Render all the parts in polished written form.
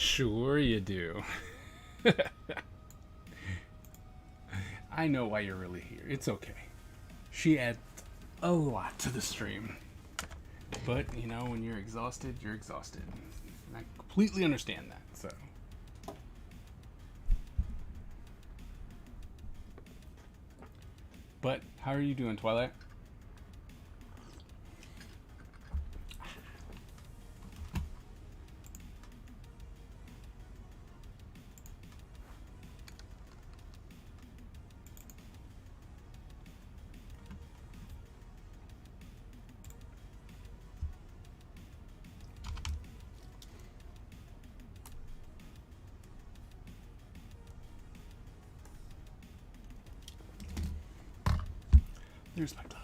Sure you do. I know why you're really here. It's okay. She adds a lot to the stream. But, you know, when you're exhausted, you're exhausted. And I completely understand that, so. But, how are you doing, Twilight? There's my glove.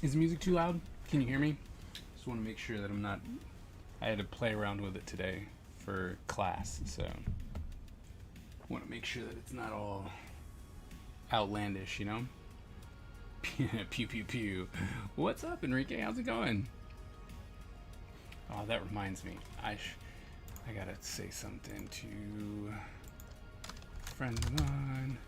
Is the music too loud? Can you hear me? Just want to make sure that I'm not... I had to play around with it today for class, so... I want to make sure that it's not all outlandish, you know? Pew pew pew. What's up, Enrique? How's it going? Oh, that reminds me. I gotta say something to a friend of mine.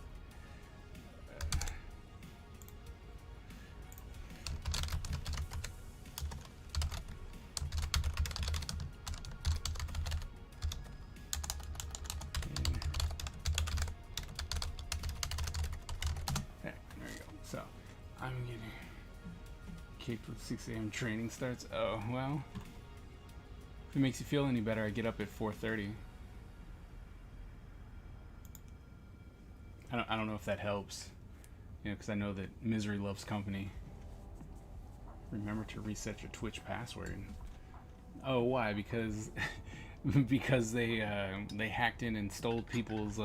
There we go. So, I'm getting kicked with 6 a.m. training starts. Oh, well. If it makes you feel any better, I get up at 4:30. I don't know if that helps, you know, because I know that misery loves company. Remember to reset your Twitch password. Oh, why? Because because they hacked in and stole people's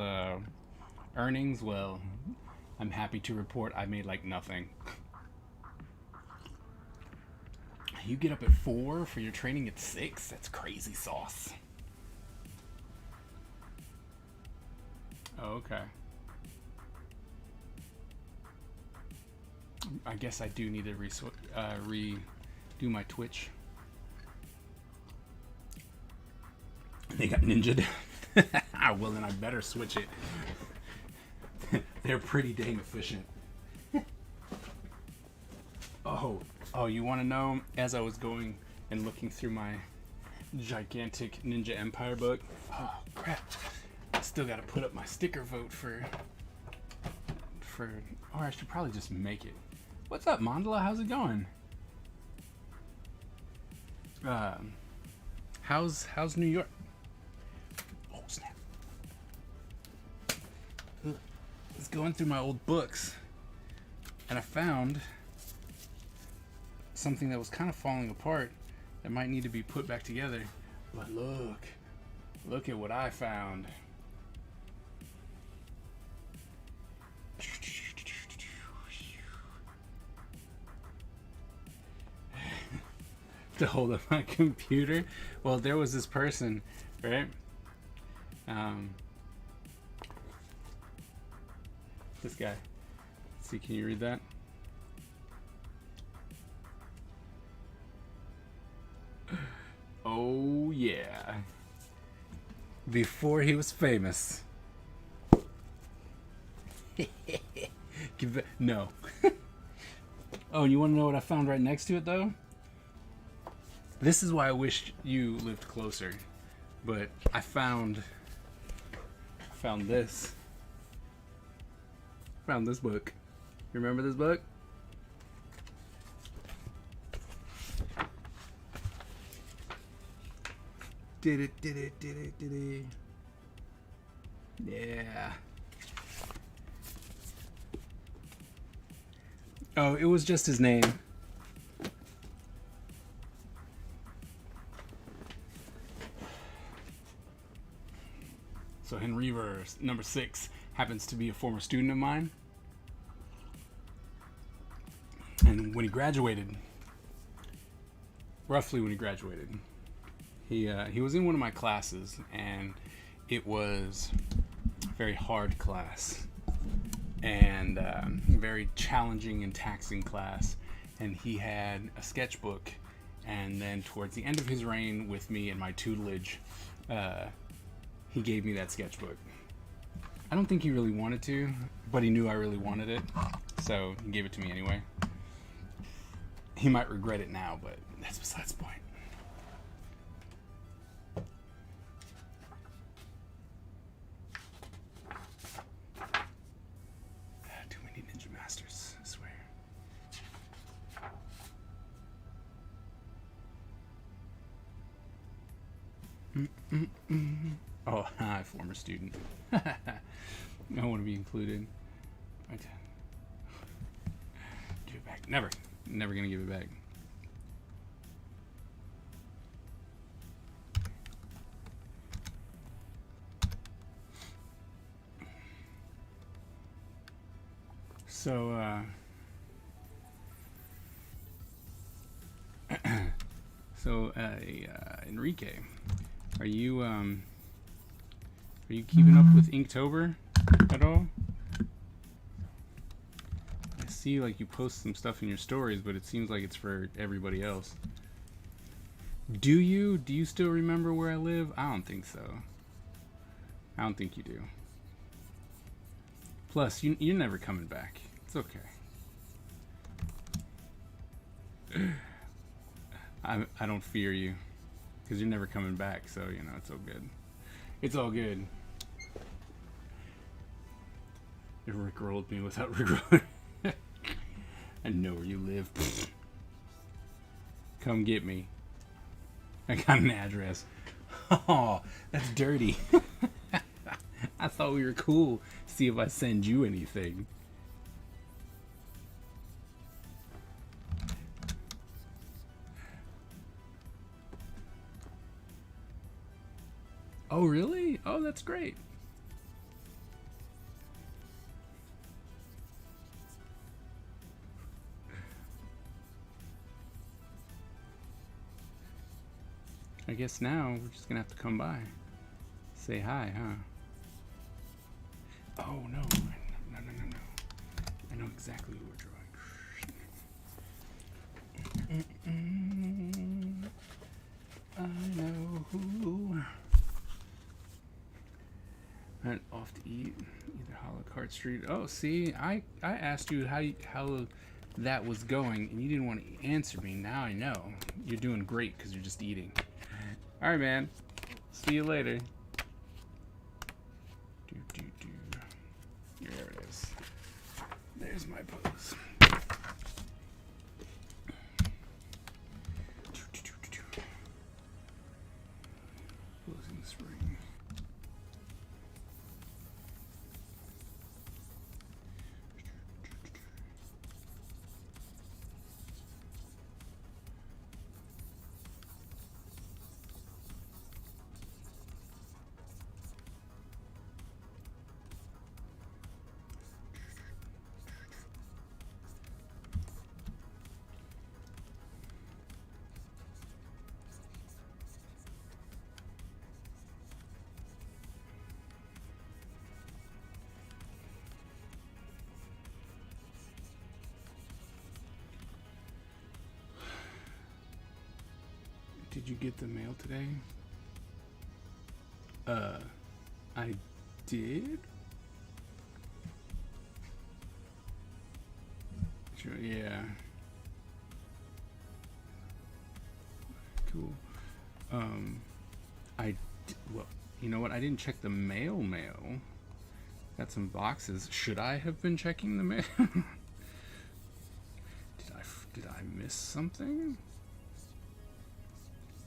earnings. Well, I'm happy to report I made like nothing. You get up at 4 for your training at 6? That's crazy sauce. Oh, okay. I guess I do need to redo my Twitch. They got ninja'd. Well, then I better switch it. They're pretty dang efficient. Oh, you want to know? As I was going and looking through my gigantic Ninja Empire book, oh crap! I still got to put up my sticker vote for. Or I should probably just make it. What's up, Mandala? How's it going? How's New York? Oh snap! I was going through my old books, and I found something that was kind of falling apart that might need to be put back together. But look at what I found. To hold up my computer. Well, there was this person, right? This guy. Let's see, can you read that? Oh yeah. Before he was famous. No. Oh, and you want to know what I found right next to it though? This is why I wished you lived closer. But I found this. Found this book. You remember this book? Did it. Yeah. Oh, it was just his name. So Henry Rever, number 6, happens to be a former student of mine. And when he graduated, roughly when he graduated, he was in one of my classes, and it was a very hard class. and very challenging and taxing class. And he had a sketchbook, and then towards the end of his reign with me and my tutelage, he gave me that sketchbook. I don't think he really wanted to, but he knew I really wanted it, so he gave it to me anyway. He might regret it now, but that's besides the point. Too many Ninja Masters, I swear. Oh, hi, former student. I want to be included. Right. Give it back. Never. Never gonna give it back. So, Enrique, are you keeping up with Inktober at all? I see like you post some stuff in your stories, but it seems like it's for everybody else. Do you still remember where I live? I don't think so. I don't think you do. Plus, you're never coming back. It's okay. I don't fear you, because you're never coming back, so, you know, it's all good. It's all good. You rickrolled me without rickrolling. I know where you live. Come get me. I got an address. Oh, that's dirty. I thought we were cool. See if I send you anything. Oh, really? Oh, that's great. I guess now we're just gonna have to come by. Say hi, huh? Oh, no. No. I know exactly who we're drawing. I know who. Went off to eat, either Hollow Cart Street. Oh, see, I asked you how that was going, and you didn't want to answer me. Now I know. You're doing great because you're just eating. All right, man. See you later. There it is. There's my pose. Closing the spring. Did you get the mail today? I did? Sure, yeah. Cool. Well, you know what? I didn't check the mail. Got some boxes. Should I have been checking the mail? Did I miss something?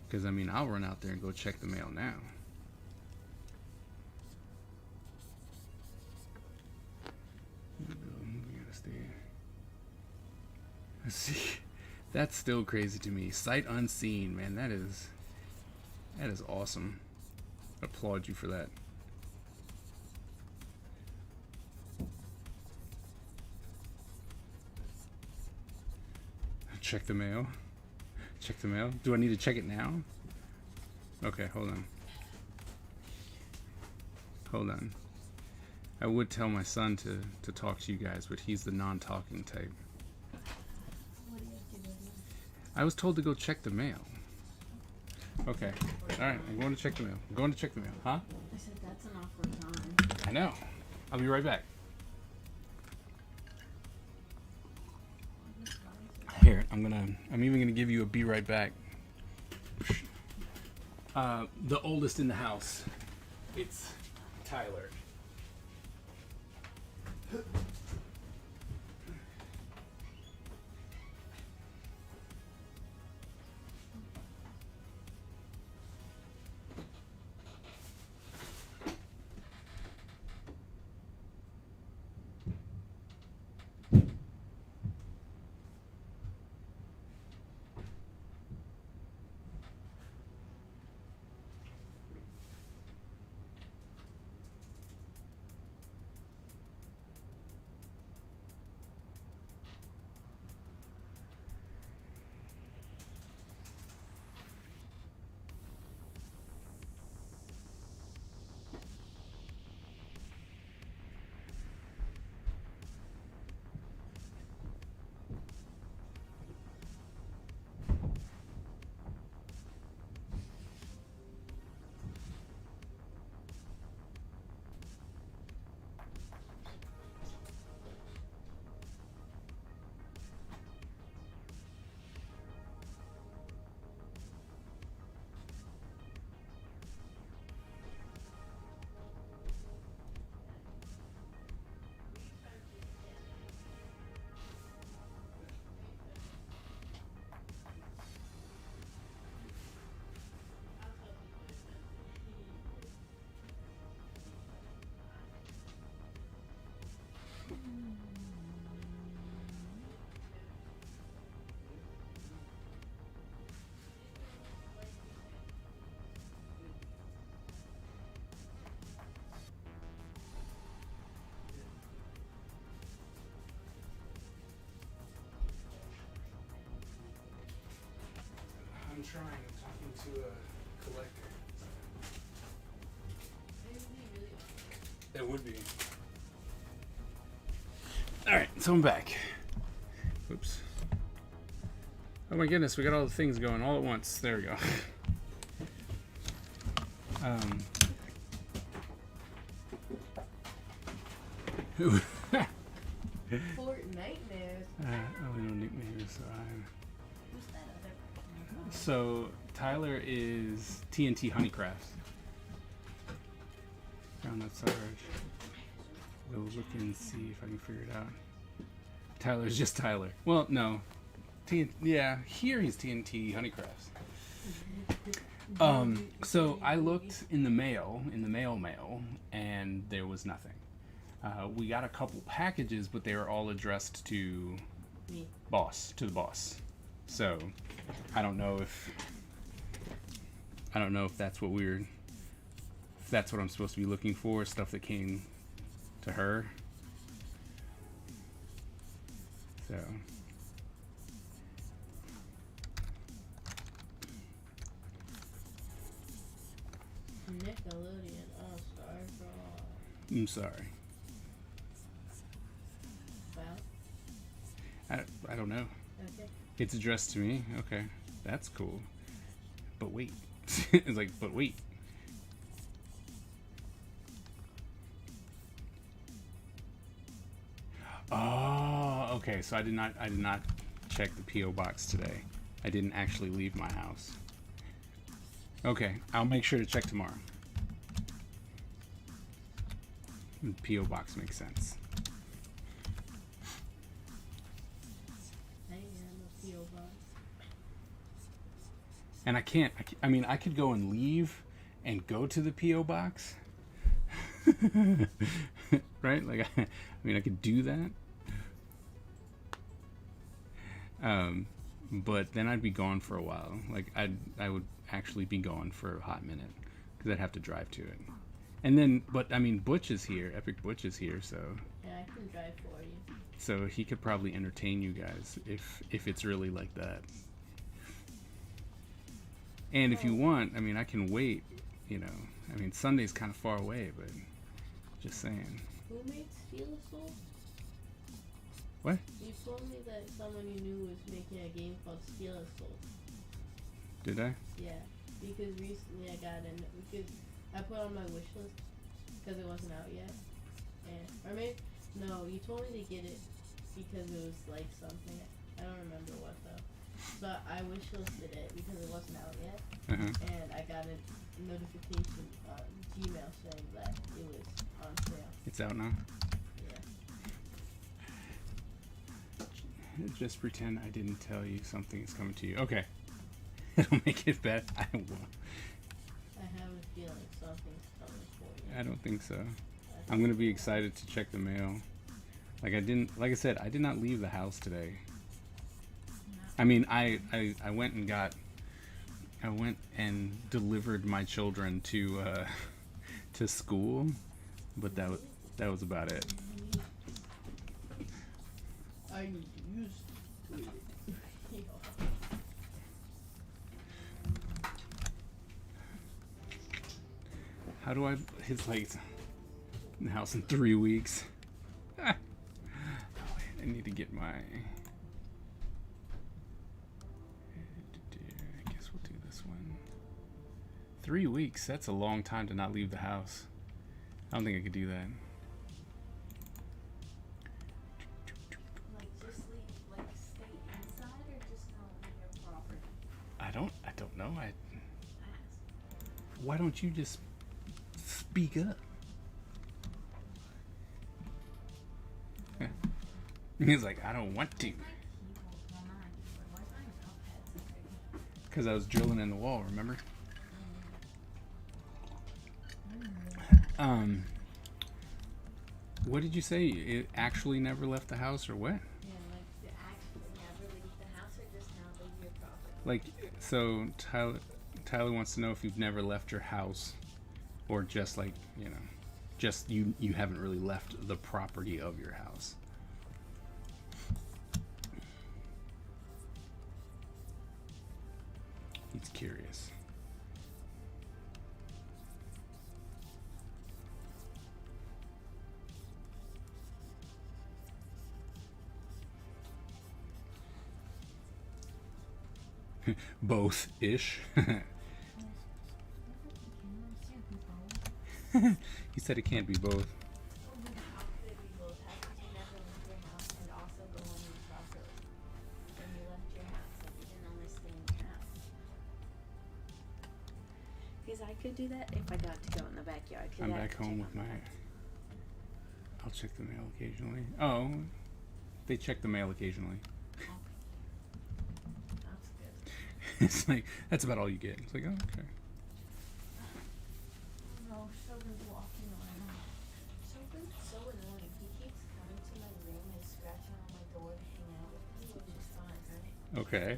Because, I mean, I'll run out there and go check the mail now. We gotta stay. Let's see. That's still crazy to me. Sight unseen, man. That is awesome. Applaud you for that. Check the mail. Check the mail. Do I need to check it now? Okay, hold on. I would tell my son to talk to you guys, but he's the non-talking type. What do you have to do? I was told to go check the mail. Okay. All right. I'm going to check the mail. I'm going to check the mail. Huh? I said that's an awkward time. I know. I'll be right back. Here, I'm even gonna give you a be right back. The oldest in the house. It's Tyler. I'm trying. I'm talking to a collector. It would be. Alright, so I'm back. Oops. Oh my goodness, we got all the things going all at once. There we go. Fortnite news. Oh, no nicknames. Who's that other person? So Tyler is TNT Honeycrafts. Found that Sarge. Go look and see if I can figure it out. Tyler's just Tyler. Well, no. Yeah, here he's TNT Honeycrafts. So I looked in the mail, and there was nothing. We got a couple packages, but they were all addressed to Me. the boss. So I don't know if that's what if that's what I'm supposed to be looking for, stuff that came to her. So Nickelodeon All-Star Brawl. I'm sorry. Well, I don't know. okay. It's addressed to me. Okay, that's cool. But wait, it's like, but wait. Oh, okay. So I did not check the PO box today. I didn't actually leave my house. Okay, I'll make sure to check tomorrow. The PO box makes sense. I am a P.O. box. And I mean, I could go and leave and go to the PO box. Right? Like, I mean, I could do that. But then I'd be gone for a while. Like, I would actually be gone for a hot minute because I'd have to drive to it. And then, but I mean, Butch is here. Epic Butch is here, so. Yeah, I can drive for you. So he could probably entertain you guys if it's really like that. And if you want, I mean, I can wait. You know, I mean, Sunday's kind of far away, but just saying. Who made Steal a Soul? What? You told me that someone you knew was making a game called Steal a Soul. Did I? Yeah, because recently I got in because I put on my wish list because it wasn't out yet, and or maybe no, you told me to get it because it was like something I don't remember what though, but I wish listed it because it wasn't out yet, and I got a notification on Gmail saying that it was on sale. It's out now. Yeah. Just pretend I didn't tell you something is coming to you. Okay. It'll make it bad. I won't. I have a feeling something's coming for you. I don't think so. I'm gonna be excited to check the mail. Like I said, I did not leave the house today. I mean, I went and delivered my children to school, but that was about it. I need to use it. How do I? It's like in the house in 3 weeks. I need to get my. I guess we'll do this one. 3 weeks. That's a long time to not leave the house. I don't think I could do that. Like just leave, like stay inside or just not leave your property? I don't know. Ask. Why don't you just speak up? He's like, I don't want to. My keyboard, well not my keyboard, where's my notepad? Because I was drilling in the wall, remember? What did you say? It actually never left the house, or what? Yeah, like to actually never leave the house or just not leave your property. Like, so Tyler wants to know if you've never left your house, or just like, just you haven't really left the property of your house. He's curious. Both ish. He said it can't be both. How could it be both? How could you never leave your house and also go on your property? When you left your house, like you didn't only stay in your house. Because I could do that if I got to go in the backyard. I'm back home with my. I'll check the mail occasionally. Oh, they check the mail occasionally. That's good. It's like that's about all you get. It's like, oh, okay. No, Shogun's walking around. Shogun's so annoying. He keeps coming to my room and scratching on my door to hang out with me, which is fine, right? Okay.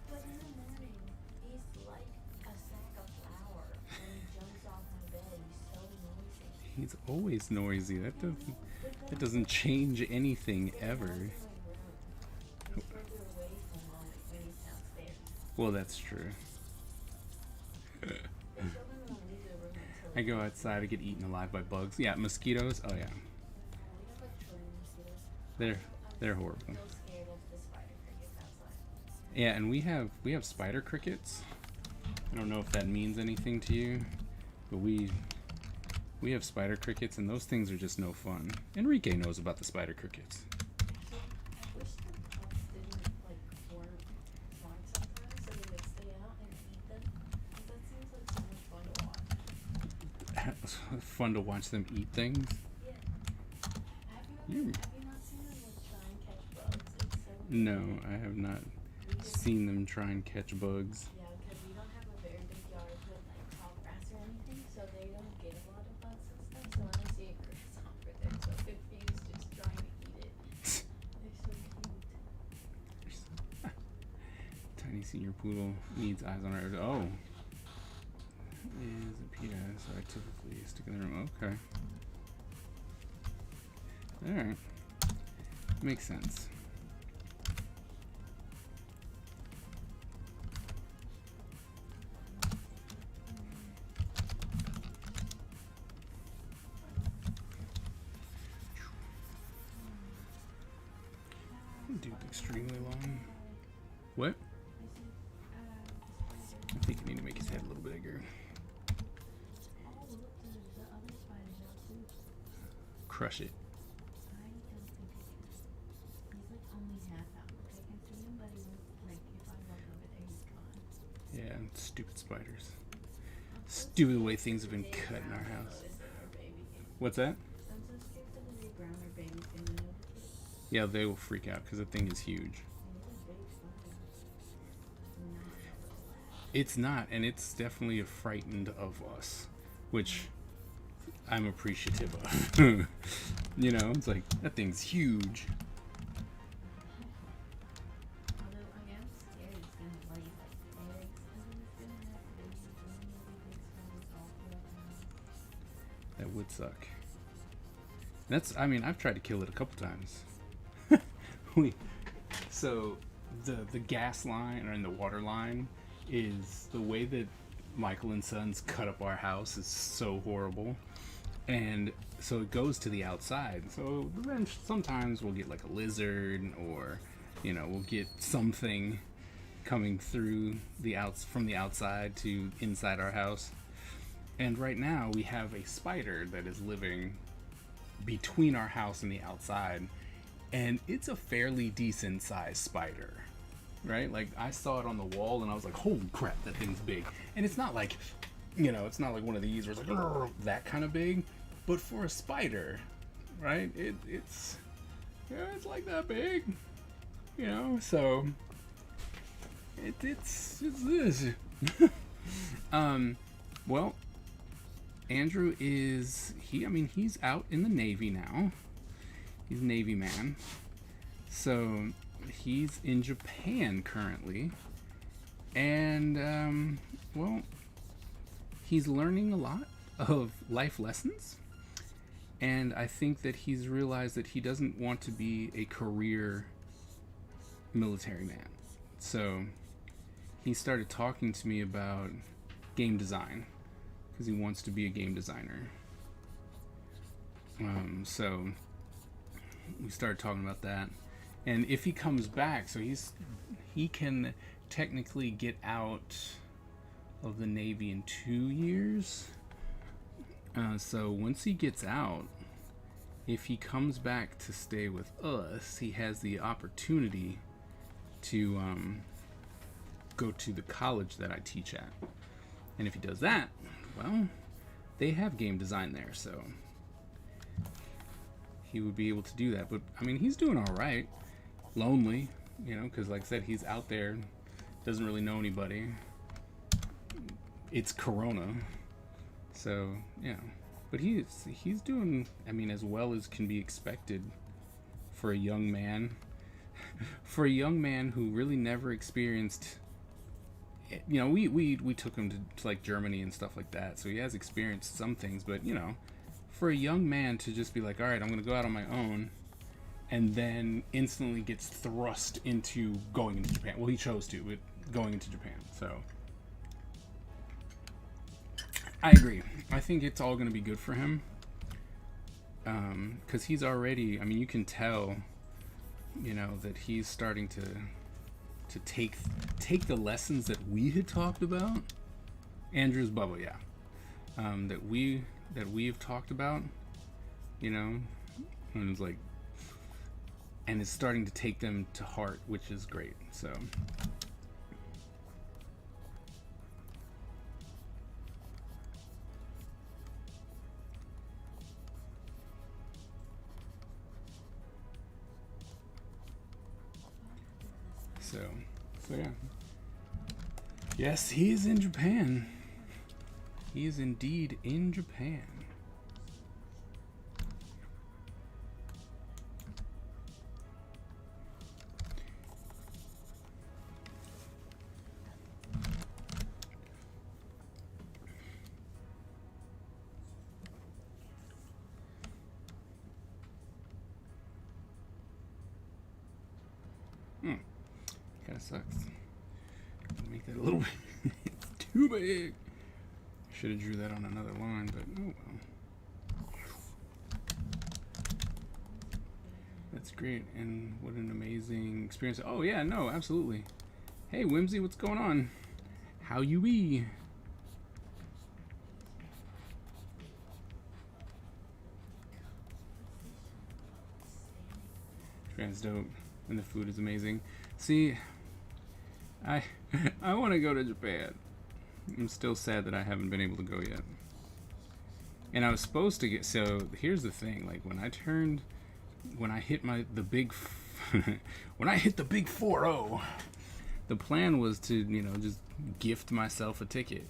But in the morning, he's like a sack of flour. When he jumps off my bed, he's so noisy. He's always noisy. That doesn't change anything ever. He's further away from home when he's downstairs. Well, that's true. But Shogun won't leave the room until I go outside, I get eaten alive by bugs. Yeah, mosquitoes. Oh yeah, we have like trillion mosquitoes. they're horrible. I'm so scared of the spider crickets outside. Yeah, and we have spider crickets. I don't know if that means anything to you, but we have spider crickets, and those things are just no fun. Enrique knows about the spider crickets. So I wish the pups didn't like weren't smart sometimes, so they would stay out and eat them. 'Cause that seems like so much fun to watch. Fun to watch them eat things. Yeah. Have you not seen them like try and catch bugs? It's so No, weird. I have not We just, seen them try and catch bugs. yeah, because we don't have a very big yard with like tall grass or anything, so they don't get a lot of bugs and stuff. So when I see a grasshopper, they're so confused, just trying to eat it. They're so cute. Tiny senior poodle needs eyes on her. Oh, is a PETA, so I typically stick in the room. Okay. All right. Makes sense. extremely long. What? I think you need to make his head a little bigger. Oh, look, there's the other spiders out too. Crush it. I don't think I can. He's like only half out. Like I can see him, but he was like, if I look over there, he's gone. Yeah, stupid spiders. Stupid the way things have been cut in our house. What's that? I'm so scared for the big brown or baby thing, you know? Yeah, they will freak out because the thing is huge. He's a big spider. Not a little lad. It's not, and it's definitely frightened of us, which I'm appreciative of. You know, it's like, that thing's huge. Although I am scared it's gonna lay like eggs, and then it's gonna have babies, and then there'll be big spiders all throughout the house. That would suck. I mean, I've tried to kill it a couple times. So, the gas line, or in the water line, is the way that Michael and Sons cut up our house is so horrible. And so it goes to the outside. So then sometimes we'll get like a lizard, or, you know, we'll get something coming through from the outside to inside our house. And right now we have a spider that is living between our house and the outside, and it's a fairly decent sized spider, right? Like, I saw it on the wall and I was like, holy crap, that thing's big. And it's not like, you know, it's not like one of these where it's like that kind of big, but for a spider, right, it's like that big, you know. So it's this. Well, Andrew he's out in the Navy now. He's a Navy man. So he's in Japan currently. And, well, he's learning a lot of life lessons. And I think that he's realized that he doesn't want to be a career military man. So he started talking to me about game design, because he wants to be a game designer. So we started talking about that. And if he comes back, so he can technically get out of the Navy in 2 years. So once he gets out, if he comes back to stay with us, he has the opportunity to go to the college that I teach at. And if he does that, well, they have game design there, so he would be able to do that. But I mean, he's doing all right. Lonely, you know, because like I said, he's out there, doesn't really know anybody. It's Corona, so you know. But he's doing, I mean, as well as can be expected for a young man. For a young man who really never experienced, you know, we took him to like Germany and stuff like that, so he has experienced some things. But you know, for a young man to just be like, all right, I'm gonna go out on my own, and then instantly gets thrust into going into Japan. Well, he chose to, but going into Japan. So I agree. I think it's all gonna be good for him, because he's already, I mean, you can tell, you know, that he's starting to take the lessons that we had talked about, Andrew's bubble, yeah, that we've talked about, you know, and it's like, and it's starting to take them to heart, which is great. So yeah. Yes, he is in Japan. He is indeed in Japan. Kinda sucks. Make that a little bit. It's too big. Should have drew that on another line, but oh well. That's great, and what an amazing experience. Oh yeah, no, absolutely. Hey, Whimsy, what's going on? How you be? Japan's dope, and the food is amazing. See, I I want to go to Japan. I'm still sad that I haven't been able to go yet. And I was supposed to get. So here's the thing: like when I hit the big, when I hit the big 4-0, the plan was to just gift myself a ticket,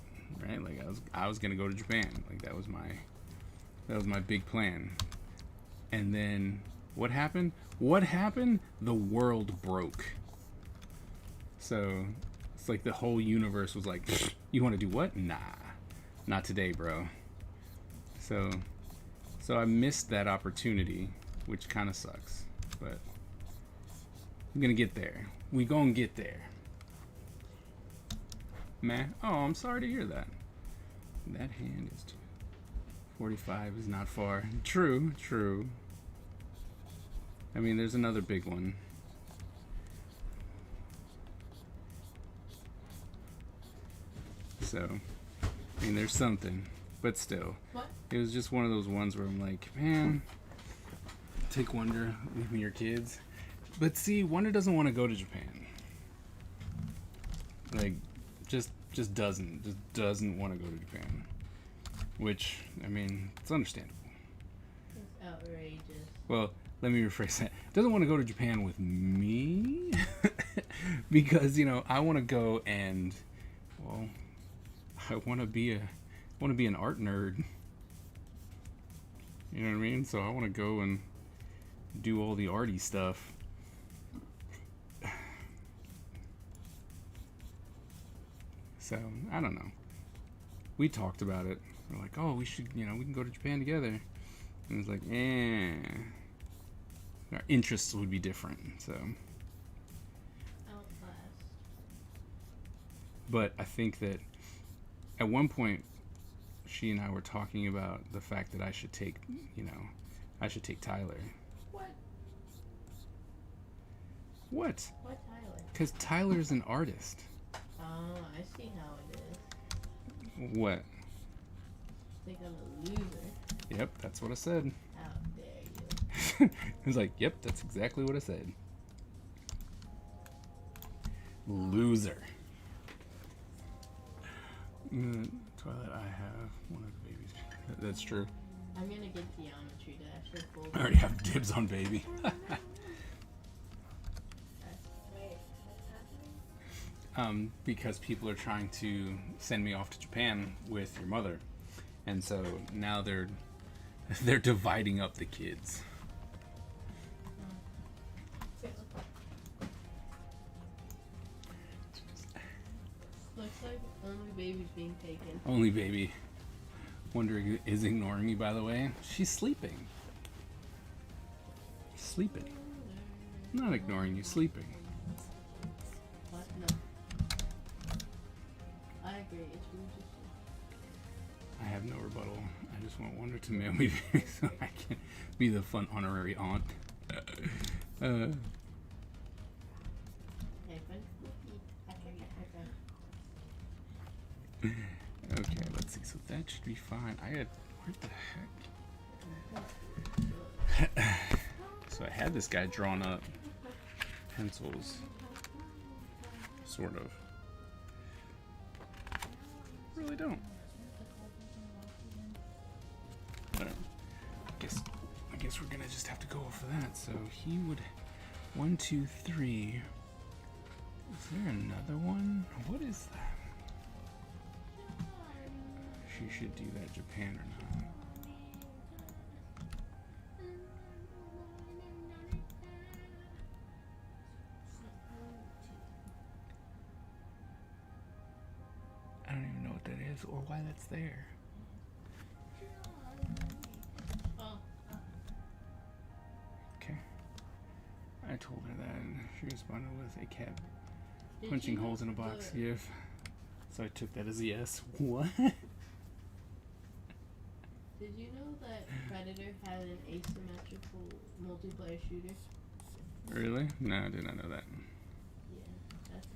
right? Like I was gonna go to Japan. Like that was my big plan. And then what happened? What happened? The world broke. So it's like the whole universe was like, you want to do what? Nah, not today, bro. So I missed that opportunity, which kind of sucks. But I'm gonna get there. We gonna get there. Man, oh, I'm sorry to hear that. That hand is 45 is not far. True. I mean, there's another big one. So, I mean, there's something, but still. What? It was just one of those ones where I'm like, man, take Wonder, leave me your kids. But see, Wonder doesn't want to go to Japan. Like, just doesn't want to go to Japan. Which, I mean, it's understandable. It's outrageous. Well, let me rephrase that. Doesn't want to go to Japan with me because I want to go and, well, I want to be an art nerd. You know what I mean? So I want to go and do all the arty stuff. So I don't know. We talked about it. We're like, oh, we should, we can go to Japan together. And it's like, our interests would be different. So, Outlast. but I think that at one point, she and I were talking about the fact that I should take, Tyler. What? What? What, Tyler? Because Tyler's an artist. Oh, I see how it is. What? Think I'm a loser. Yep, that's what I said. How dare you? He was like, yep, that's exactly what I said. Loser. Twilight, I have one of the babies. That's true. I'm gonna get geometry to actually fold. I already have dibs on baby. Wait, what's happening? Because people are trying to send me off to Japan with your mother. And so now they're dividing up the kids. Looks like only babies being taken. Only baby. Wonder is ignoring me, by the way. She's sleeping. Sleeping. I'm not ignoring you, sleeping. What? No. I agree. It's really I have no rebuttal. I just want Wonder to mail me baby so I can be the fun honorary aunt. Hey, fun. Okay, let's see. So that should be fine. Where the heck? So I had this guy drawn up. Pencils. Sort of. Really don't. Whatever. I guess we're gonna just have to go off of that. So he would 1, 2, 3. Is there another one? What is that? She should do that Japan or not. I don't even know what that is or why that's there. Oh. Okay. I told her that and she responded with a cat Did punching you holes in a know box the- gif. So I took that as a yes. What? Did you know that Predator had an asymmetrical multiplayer shooter? Really? No, I did not know that. Yeah, that's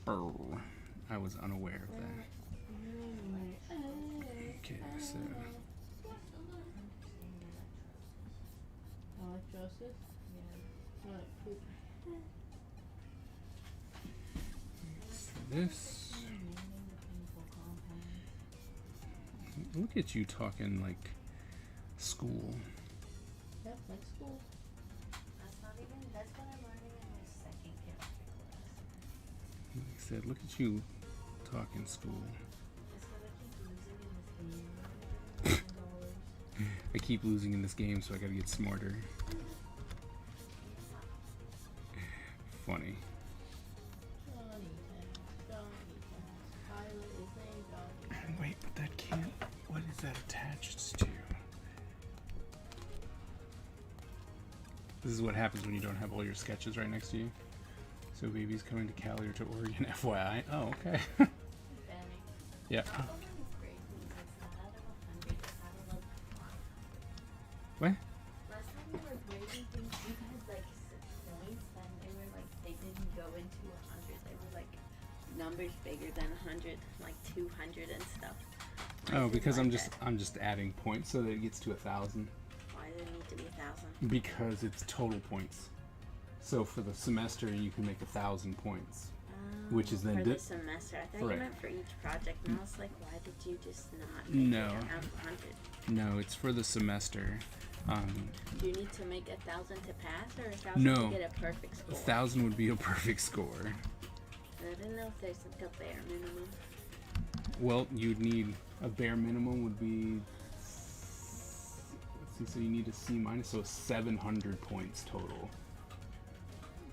a Oh, I was unaware of that. Okay, so Electrosis? Yeah. What? Poop. this. Naming the chemical compounds. Look at you talking like school. Yep, like school. That's not even, that's what I'm learning in my second chemistry class. Like I said, look at you talking school. It's because I keep losing in this game. $1,000. I keep losing in this game, so I gotta get smarter. Funny. Johnny Test. Johnny Test. Pilot is named Johnny Test. Wait, but that can't. What is that attached to? This is what happens when you don't have all your sketches right next to you. So baby's coming to Cali or to Oregon, FYI. Oh, okay. Benny. Yeah. How many grades is this? Not out of 100, it's out of like 5. What? Last time we were grading things, we had like 6 points, and they were like, they didn't go into 100. They were like numbers bigger than 100, like 200 and stuff. Why Oh, is it because like I'm that? just adding points so that it gets to 1,000. Why does it need to be 1,000? Because it's total points. So for the semester, you can make 1,000 points. Which is then for di- the semester. I thought Correct. you meant for each project, and I was like, why did you just not make No. it out of 100? No, it's for the semester. Do you need to make 1,000 to pass, or 1,000 No. to get a perfect score? 1,000 would be a perfect score. I don't know if there's like a bare minimum. Well, you'd need a bare minimum would be. Let's see, so you need a C minus, so 700 points total.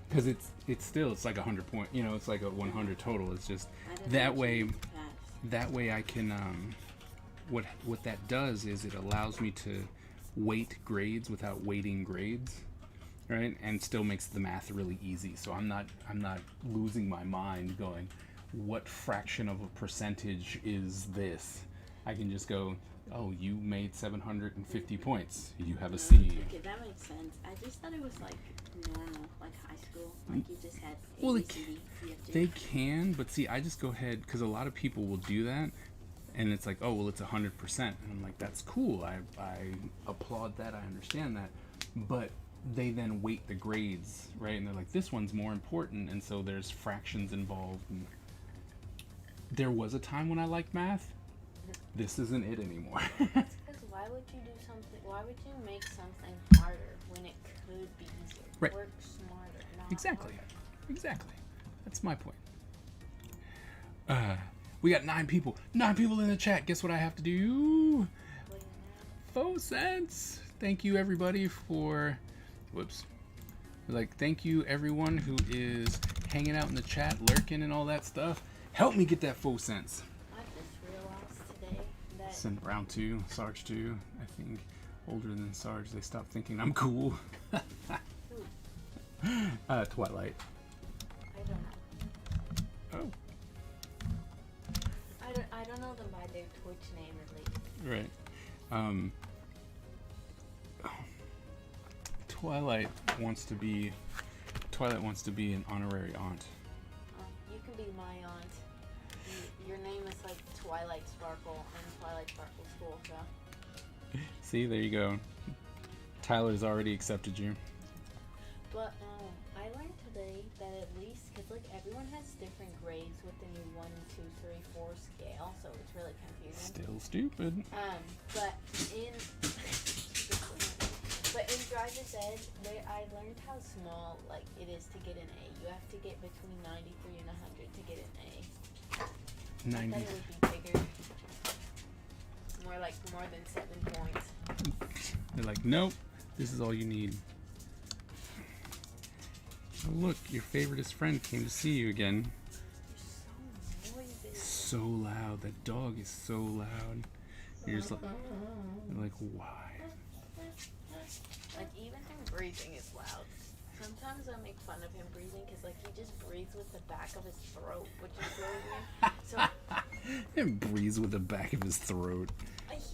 Because it's still it's like 100 point, you know, it's like a 100 total. It's just I don't that know way. if you pass. That way I can what that does is it allows me to weight grades without weighting grades, right? And still makes the math really easy. So I'm not losing my mind going, what fraction of a percentage is this? I can just go, oh, you made 750 points. You have a C. Okay, that makes sense. I just thought it was like normal, like high school. Like you just had A, Well, B, they C, D, E, F, G. They can, but see, I just go ahead because a lot of people will do that, and it's like, oh, well, it's 100%, and I'm like, that's cool. I applaud that. I understand that, but they then weight the grades, right? And they're like, this one's more important, and so there's fractions involved. And there was a time when I liked math. This isn't it anymore. Because why would you do something? Why would you make something harder when it could be easier? Right. Work smarter, not Exactly. harder. Exactly. That's my point. We got 9 people. 9 people in the chat. Guess what I have to do? What do you know? 4 cents. Thank you everybody for thank you everyone who is hanging out in the chat, lurking and all that stuff. Help me get that 4 cents. I just realized today that Send round 2, Sarge 2. I think older than Sarge, they stopped thinking I'm cool. Twilight. I don't know. Oh, I don't know them by their Twitch name at least. right. Twilight wants to be an honorary aunt. You can be my aunt. Your name is like Twilight Sparkle and Twilight Sparkle School, so. See, there you go. Tyler's already accepted you. But I learned today that at least, because like everyone has different grades with the new 1, 2, 3, 4 scale, so it's really confusing. Still stupid. But in driver's ed, I learned how small like it is to get an A. You have to get between 93 and 100 to get an A. I 90. thought it would be bigger, more than 7 points. They're like, nope, this is all you need. Oh, look, your favoriteest friend came to see you again. You're so noisy. So loud. That dog is so loud. You're just like why? Like even him breathing is loud. Sometimes I make fun of him breathing because like he just breathes with the back of his throat, which is really weird. So It breathes with the back of his throat.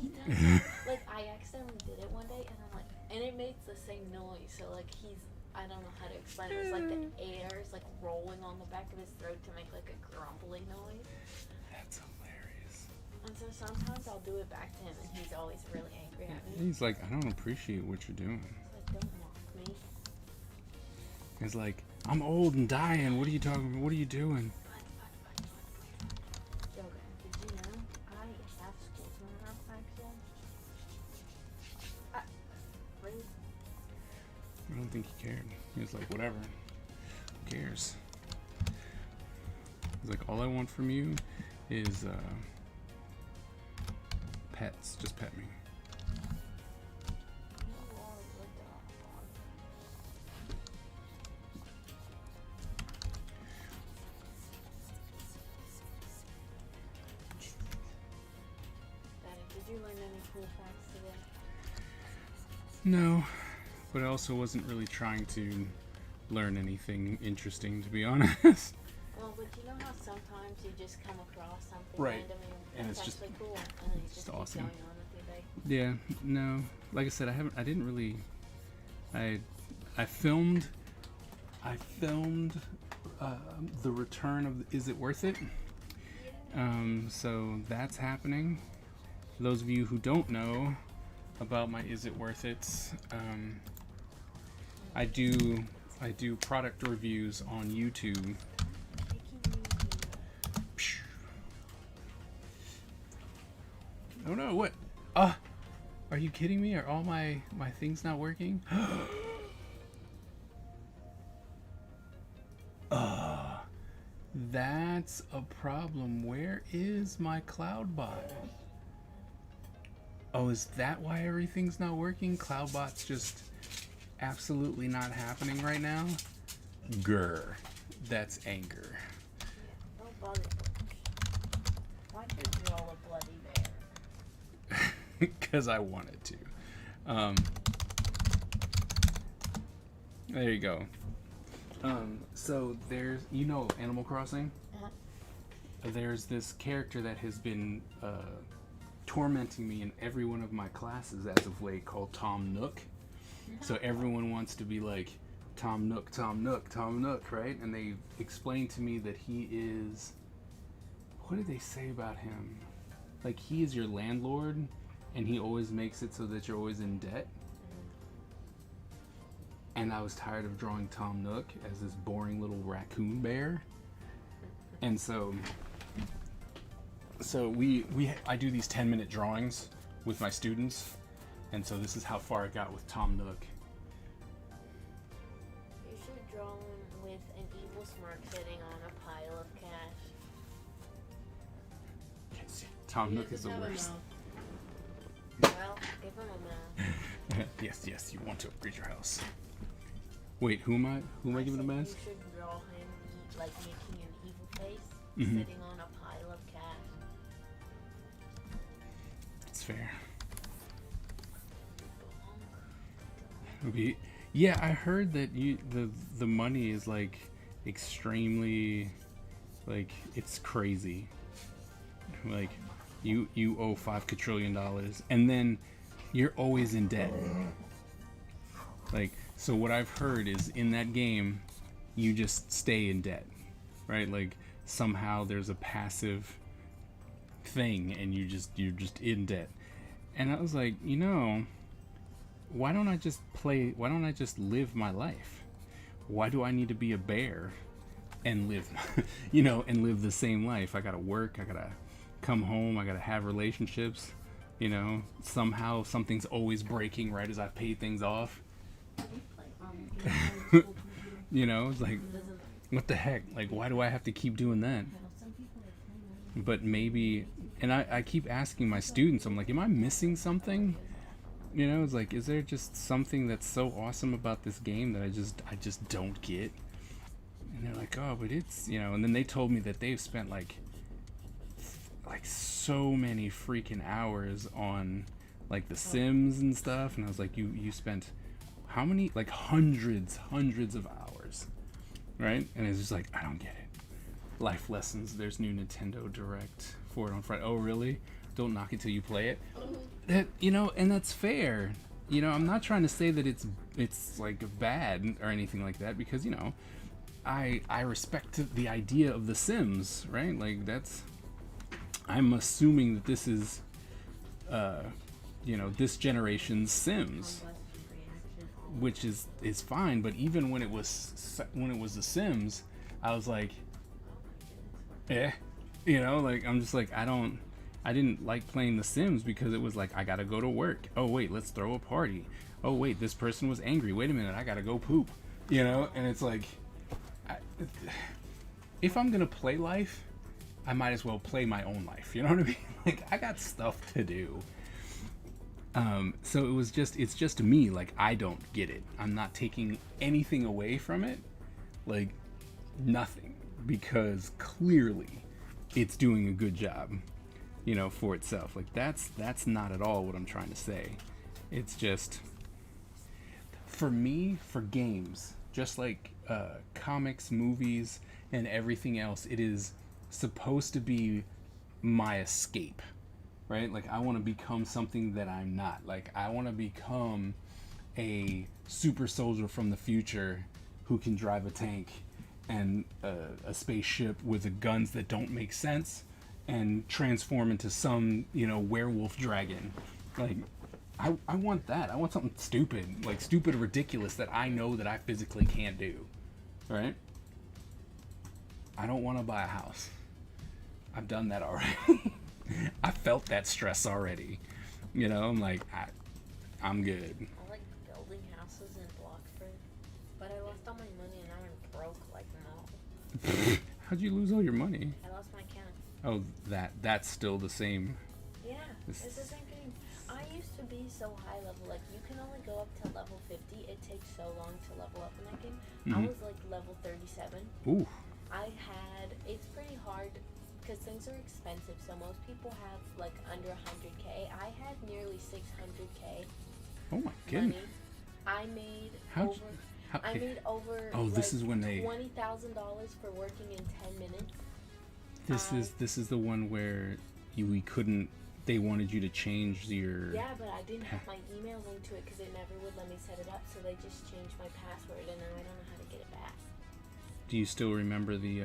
he does. Like I accidentally did it one day, and I'm like, and it makes the same noise. So like he's I don't know how to explain it. It's like the air is like rolling on the back of his throat to make like a grumbling noise. That's hilarious. And so sometimes I'll do it back to him, and he's always really angry at me. He's like, I don't appreciate what you're doing. He's like, don't mock me. He's like, I'm old and dying. What are you talking about? What are you doing? Yoga, did you know I have school tomorrow, actually? Really? I don't think he cared. He was like, whatever. Who cares? He's like, all I want from you is pets. Just pet me. You are a good dog. Daddy, did you learn any cool facts today? No, but I also wasn't really trying to learn anything interesting, to be honest. Well, but you know how sometimes you just come across something Right. random And and it's that's just- actually cool, and then you just keep awesome. going on with your day. Yeah, no. Like I said, I didn't really. I filmed the return of Is It Worth It? So that's happening. For those of you who don't know about my Is It Worth It, I do product reviews on YouTube. Oh no, what? Are you kidding me? Are all my things not working? That's a problem. Where is my CloudBot? Oh, is that why everything's not working? CloudBot's just absolutely not happening right now? Grr. That's anger. Don't bother Bush. Why'd you draw a bloody bear? Because I wanted to. There you go. So there's, Animal Crossing? Uh-huh. There's this character that has been tormenting me in every one of my classes as of late called Tom Nook. So everyone wants to be like, Tom Nook, Tom Nook, Tom Nook, right? And they explained to me that he is... What did they say about him? Like, he is your landlord, and he always makes it so that you're always in debt. And I was tired of drawing Tom Nook as this boring little raccoon bear. And so I do these 10-minute drawings with my students. And so this is how far I got with Tom Nook. You should draw him with an evil smirk sitting on a pile of cash. Can't see. Tom He Nook is the doesn't have a worst. mouth. Well, give him a mouth. Yes, you want to upgrade your house. Wait, who am I giving a said mask? You should draw him like making an evil face, Mhm. sitting on a pile of cash. It's fair. Yeah, I heard that the money is like extremely, like, it's crazy. Like you owe $5 quadrillion and then you're always in debt. Like, so what I've heard is in that game you just stay in debt, right? Like somehow there's a passive thing and you're just in debt. And I was like, why don't I just live my life? Why do I need to be a bear and live and live the same life? I gotta work, I gotta come home, I gotta have relationships, somehow something's always breaking right as I pay things off. It's like, what the heck? Like, why do I have to keep doing that? But maybe, and I keep asking my students, I'm like, am I missing something? It's like, is there just something that's so awesome about this game that I just don't get? And they're like, oh, but it's, and then they told me that they've spent like so many freaking hours on like The Sims and stuff. And I was like, you spent how many? Like hundreds of hours, right? And it's just like, I don't get it. Life lessons. There's new Nintendo Direct for it on Friday. Oh, really? Don't knock it till you play it. That, and that's fair. I'm not trying to say that it's like bad or anything like that, because I respect the idea of The Sims, right? Like I'm assuming that this is this generation's Sims, which is fine. But even when it was The Sims, I was like, like I'm just like I didn't like playing The Sims because it was like, I gotta go to work. Oh wait, let's throw a party. Oh wait, this person was angry. Wait a minute, I gotta go poop. And it's like, if I'm gonna play life, I might as well play my own life. You know what I mean? Like, I got stuff to do. So it's just me. Like, I don't get it. I'm not taking anything away from it. Like, nothing. Because clearly it's doing a good job, for itself. Like, that's not at all what I'm trying to say. It's just, for me, for games, just like comics, movies, and everything else, it is supposed to be my escape, right? Like, I want to become something that I'm not. Like, I want to become a super soldier from the future who can drive a tank and a spaceship with guns that don't make sense and transform into some, werewolf dragon. Like, I want that. I want something stupid, like stupid or ridiculous that I know that I physically can't do, right? I don't want to buy a house. I've done that already. I felt that stress already. I'm like, I'm good. I like building houses in Bloxburg, but I lost all my money and now I'm broke like now. How'd you lose all your money? I lost my account. Oh, that's still the same. Yeah, it's the same thing. I used to be so high level, like you can only go up to level 50. It takes so long to level up in that game. I was like level 37. Ooh. It's pretty hard because things are expensive, so most people have like under 100k. I had nearly 600k. Oh my goodness. Money. I made over Oh, like, this is when they $20,000 for working in 10 minutes. This is the one where we couldn't. They wanted you to change your. Yeah, but I didn't have my email linked to it because it never would let me set it up. So they just changed my password, and now I don't know how to get it back. Do you still remember the?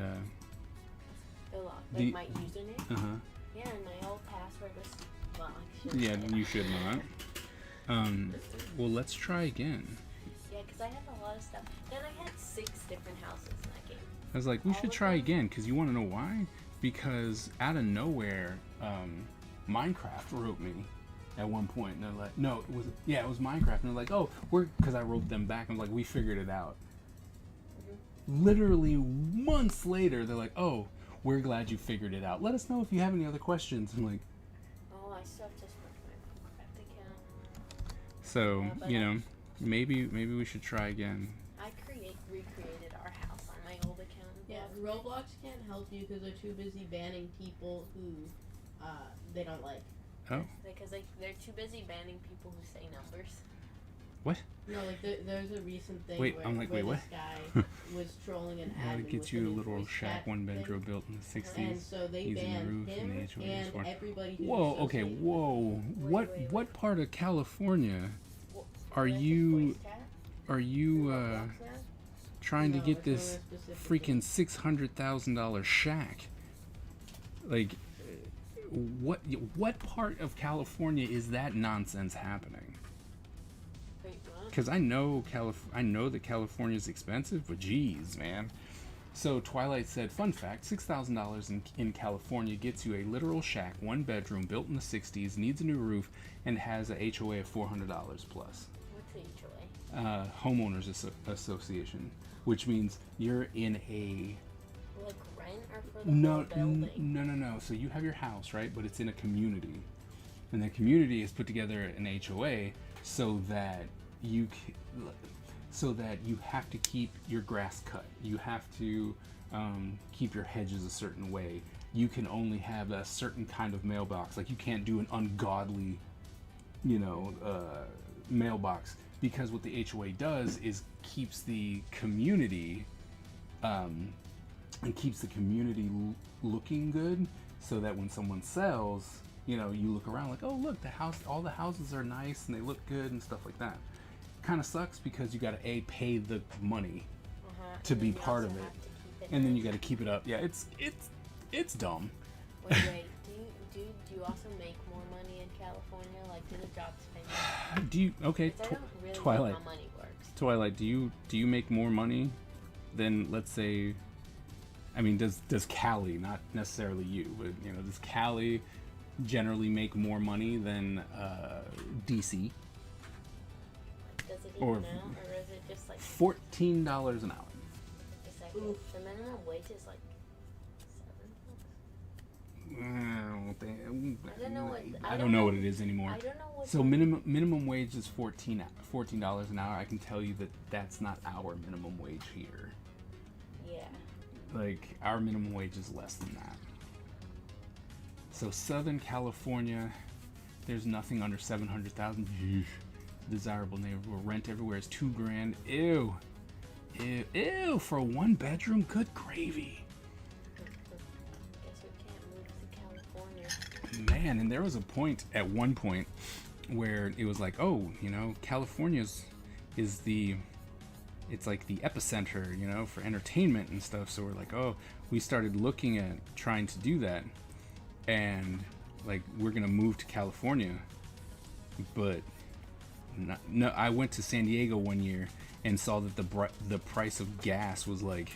My username. Yeah, and my old password was. Well, yeah, you should not. Well, let's try again. Yeah, because I have a lot of stuff. Then I had 6 different houses in that game. I was like, we should try again, because you want to know why? Because out of nowhere, Minecraft wrote me at one point, and they're like, no, it was Minecraft, and they're like, oh, because I wrote them back, I'm like, we figured it out. Literally months later, they're like, oh, we're glad you figured it out. Let us know if you have any other questions. I'm like, oh, I still have to switch my Minecraft account. So, maybe we should try again. I recreated our house on my old account. Yeah, Roblox can't help you because they're too busy banning people who they don't like. Oh. Because they're too busy banning people who say numbers. What? No, like there's a recent thing wait, where, I'm like, where wait, this guy was trolling an How to admin get with you the a new little voice shack, chat 1 bedroom thing. built in the 60s. And so they using banned roof and him the HOA and squad. everybody who's Whoa, okay, associated. whoa. Wait. What part of California are Like a you voice chat? are you Roblox now? trying to No, get it's this nowhere specifically. freaking $600,000 shack? Like, what part of California is that nonsense happening? Wait, what? Because I know that California's expensive, but geez, man. So Twilight said, fun fact, $6,000 in California gets you a literal shack, 1 bedroom, built in the 60s, needs a new roof, and has a HOA of $400 plus. What's the HOA? Homeowners Association, which means you're in a... Like rent or for the whole building? No. So you have your house, right? But it's in a community. And the community has put together an HOA so that you have to keep your grass cut. You have to keep your hedges a certain way. You can only have a certain kind of mailbox. Like, you can't do an ungodly, mailbox. Because what the HOA does is keeps the community looking good, so that when someone sells, you know, you look around like, oh look, all the houses are nice and they look good and stuff like that. Kind of sucks because you got to pay the money to and be then you part of also it, have to keep it and then nice. you got to keep it up. Yeah, it's dumb. Wait. Do you also make more money in California? Like, do the jobs pay more? Do you okay? 'Cause I don't really Twilight. know how money works. Twilight, do you make more money than, let's say, I mean, does Cali, not necessarily you, but you know, does Cali generally make more money than DC? Does it Or- even out, or is it just like $14 an hour. just like Oof. the minimum wage is like $7? I don't know what- I don't know what it is anymore. I don't know what. So minimum wage is $14 an hour. I can tell you that that's not our minimum wage here. Yeah. Like, our minimum wage is less than that. So Southern California, there's nothing under 700,000. Desirable neighborhood. Rent everywhere is $2,000. Ew. For a 1-bedroom. Good gravy. Guess we can't move to California. Man, and there was a point at one point where it was like, oh, you know, California's it's like the epicenter, you know, for entertainment and stuff. So we're like, oh, we started looking at trying to do that, and like, we're gonna move to California. But no, I went to San Diego one year and saw that the price of gas was like,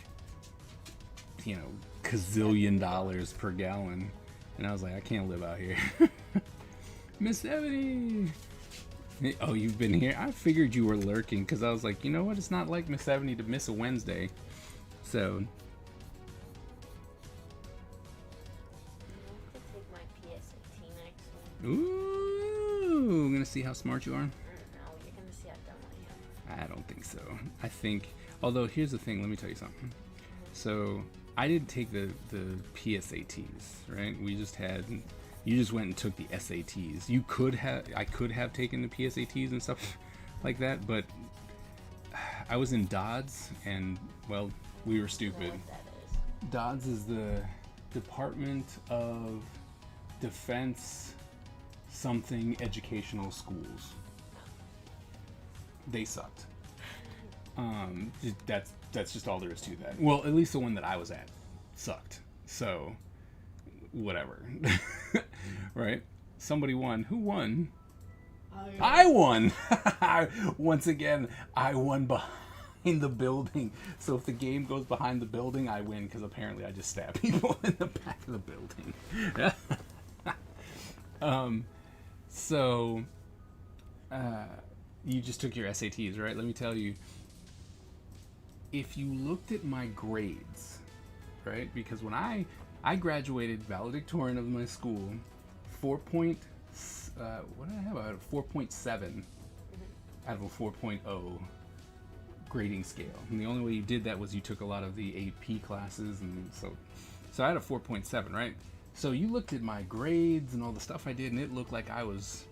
you know, gazillion dollars per gallon. And I was like, I can't live out here. Miss Ebony! Oh, you've been here? I figured you were lurking because I was like, you know what? It's not like Miss Ebony to miss a Wednesday. So, I have to take my PSAT next week. ooh, I'm gonna see how smart you are. No, you're gonna see how dumb I am. I don't think so. I think, although here's the thing, let me tell you something. So I didn't take the PSATs, right? You just went and took the SATs. I could have taken the PSATs and stuff like that, but I was in Dodds, and well, we were I stupid. know what that is. Dodds is the Department of Defense something educational schools. They sucked. That's just all there is to that. Well, at least the one that I was at sucked. So, whatever. Right? Somebody won. Who won? I won! Once again, I won behind the building. So if the game goes behind the building, I win, because apparently I just stab people in the back of the building. So, you just took your SATs, right? Let me tell you, if you looked at my grades, right? Because when I graduated valedictorian of my school, what did I have? I had a 4.7 out of a 4.0 grading scale. And the only way you did that was you took a lot of the AP classes, and so I had a 4.7, right? So you looked at my grades and all the stuff I did, and it looked like I was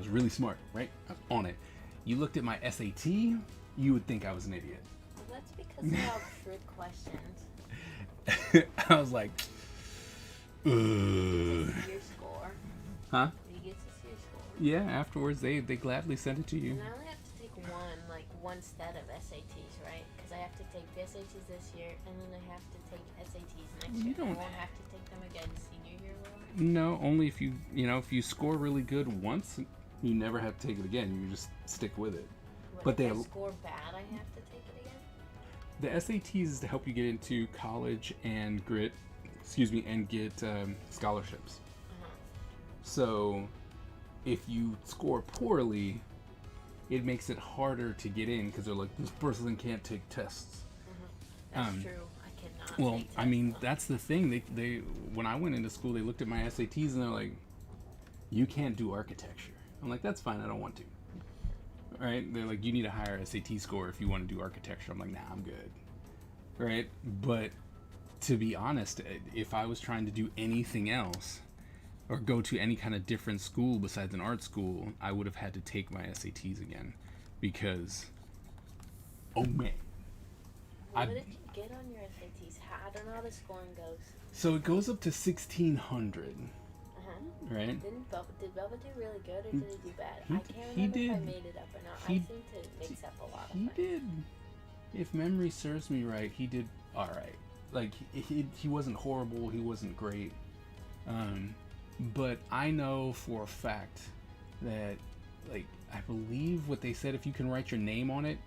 really smart, right? I was on it. You looked at my SAT, you would think I was an idiot. Well, that's because they're all trick questions. I was like, ugh. Your score. Huh? You get to see your score. Yeah, afterwards they gladly sent it to you. And I only have to take one set of SATs, right? Because I have to take the SATs this year, and then I have to take SATs next You year. don't- I won't have to take them again senior year, will I? No, only if if you score really good once, you never have to take it again. You just stick with it. What, But if I they- score bad, I have to take it again? The SATs is to help you get into college and get scholarships. Uh-huh. So if you score poorly, it makes it harder to get in because they're like, this person can't take tests. That's Um, true. I cannot Well, take I mean, tests. that's the thing. They when I went into school, they looked at my SATs and they're like, you can't do architecture. I'm like, that's fine. I don't want to. Right? They're like, you need a higher SAT score if you want to do architecture. I'm like, nah, I'm good. Right? But to be honest, if I was trying to do anything else or go to any kind of different school besides an art school, I would have had to take my SATs again because, oh man. What I- did you get on your SATs? I don't know how the scoring goes. So it goes up to 1600. Uh-huh. right? Did Velva do really good or He- did he do bad? he- I can't he remember if I did- made it up or not. he- I seem to mix up a lot of He things. did, if memory serves me right, he did all right. Like he wasn't horrible, he wasn't great, but I know for a fact that, like, I believe what they said, if you can write your name on it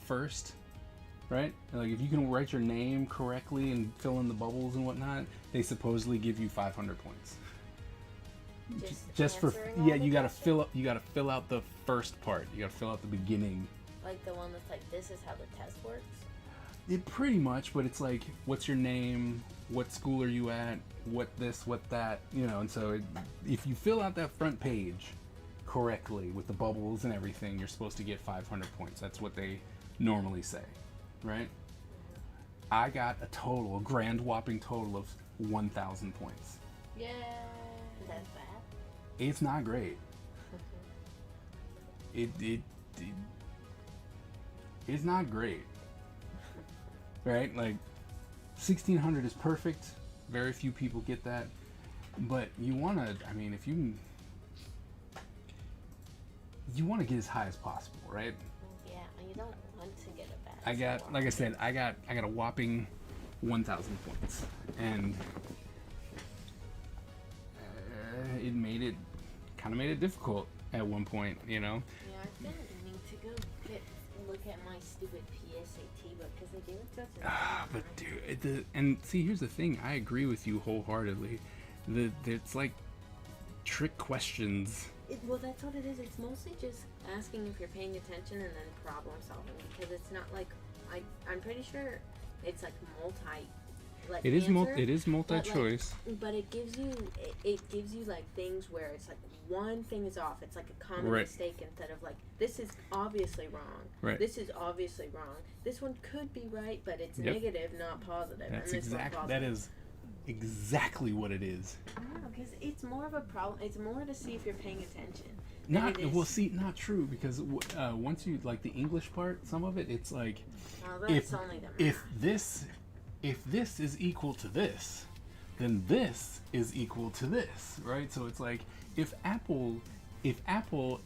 first, right? Like if you can write your name correctly and fill in the bubbles and whatnot, they supposedly give you 500 points. Just for answering all yeah, the you gotta questions? you gotta fill out the first part. You gotta fill out the beginning. Like the one that's like, this is how the test works. It pretty much, but it's like, what's your name? What school are you at? What this? What that? You know. And so, if you fill out that front page correctly with the bubbles and everything, you're supposed to get 500 points. That's what they normally say, right? I got a grand whopping total of 1,000 points. Yeah. That's bad. It's not great. It's not great, right? Like 1,600 is perfect. Very few people get that, but you want to. I mean, if you want to get as high as possible, right? Yeah, you don't want to get a bad I got, score. like I said, I got a whopping 1,000 points, and it kind of made it difficult at one point, you know. Yeah, I've been meaning to go look at my stupid PSAT book because they gave it to us. But dude, and see, here's the thing. I agree with you wholeheartedly. It's like trick questions. Well, that's what it is. It's mostly just asking if you're paying attention and then problem solving, because it's not like I'm pretty sure it's like multi. Like It is answer, multi-choice. but it gives you like things where it's like one thing is off. It's like a common Right. mistake instead of like, this is obviously wrong. Right. This is obviously wrong. This one could be right, but it's Yep. negative, not positive. That's and this one's exactly positive. that is exactly what it is. No, because it's more of a problem. It's more to see if you're paying attention. Not it is- well, see, not true, because once you like the English part, some of it, it's like Well, that's only the math. if this is equal to this, then this is equal to this, right? So it's like if apple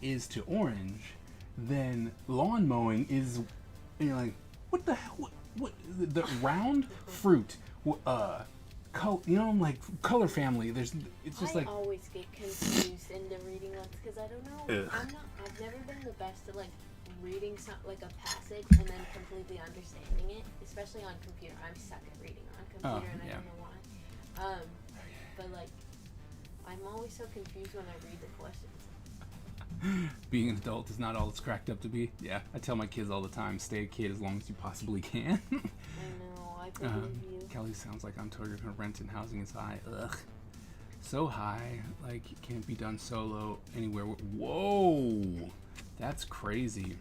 is to orange, then lawn mowing is, and you're like, what the hell? What the round fruit? You know, like color family. It's just I like always get confused into reading ones because I don't know. Ugh. I've never been the best at like reading like a passage and then completely understanding it, especially on computer. I'm stuck at reading on computer and I yeah. don't know why. But like, I'm always so confused when I read the questions. being an adult is not all it's cracked up to be. Yeah, I tell my kids all the time, stay a kid as long as you possibly can. I know. I believe you. Kelly sounds like I'm told your rent and housing is high. Ugh. So high, like it can't be done solo anywhere. Whoa, that's crazy.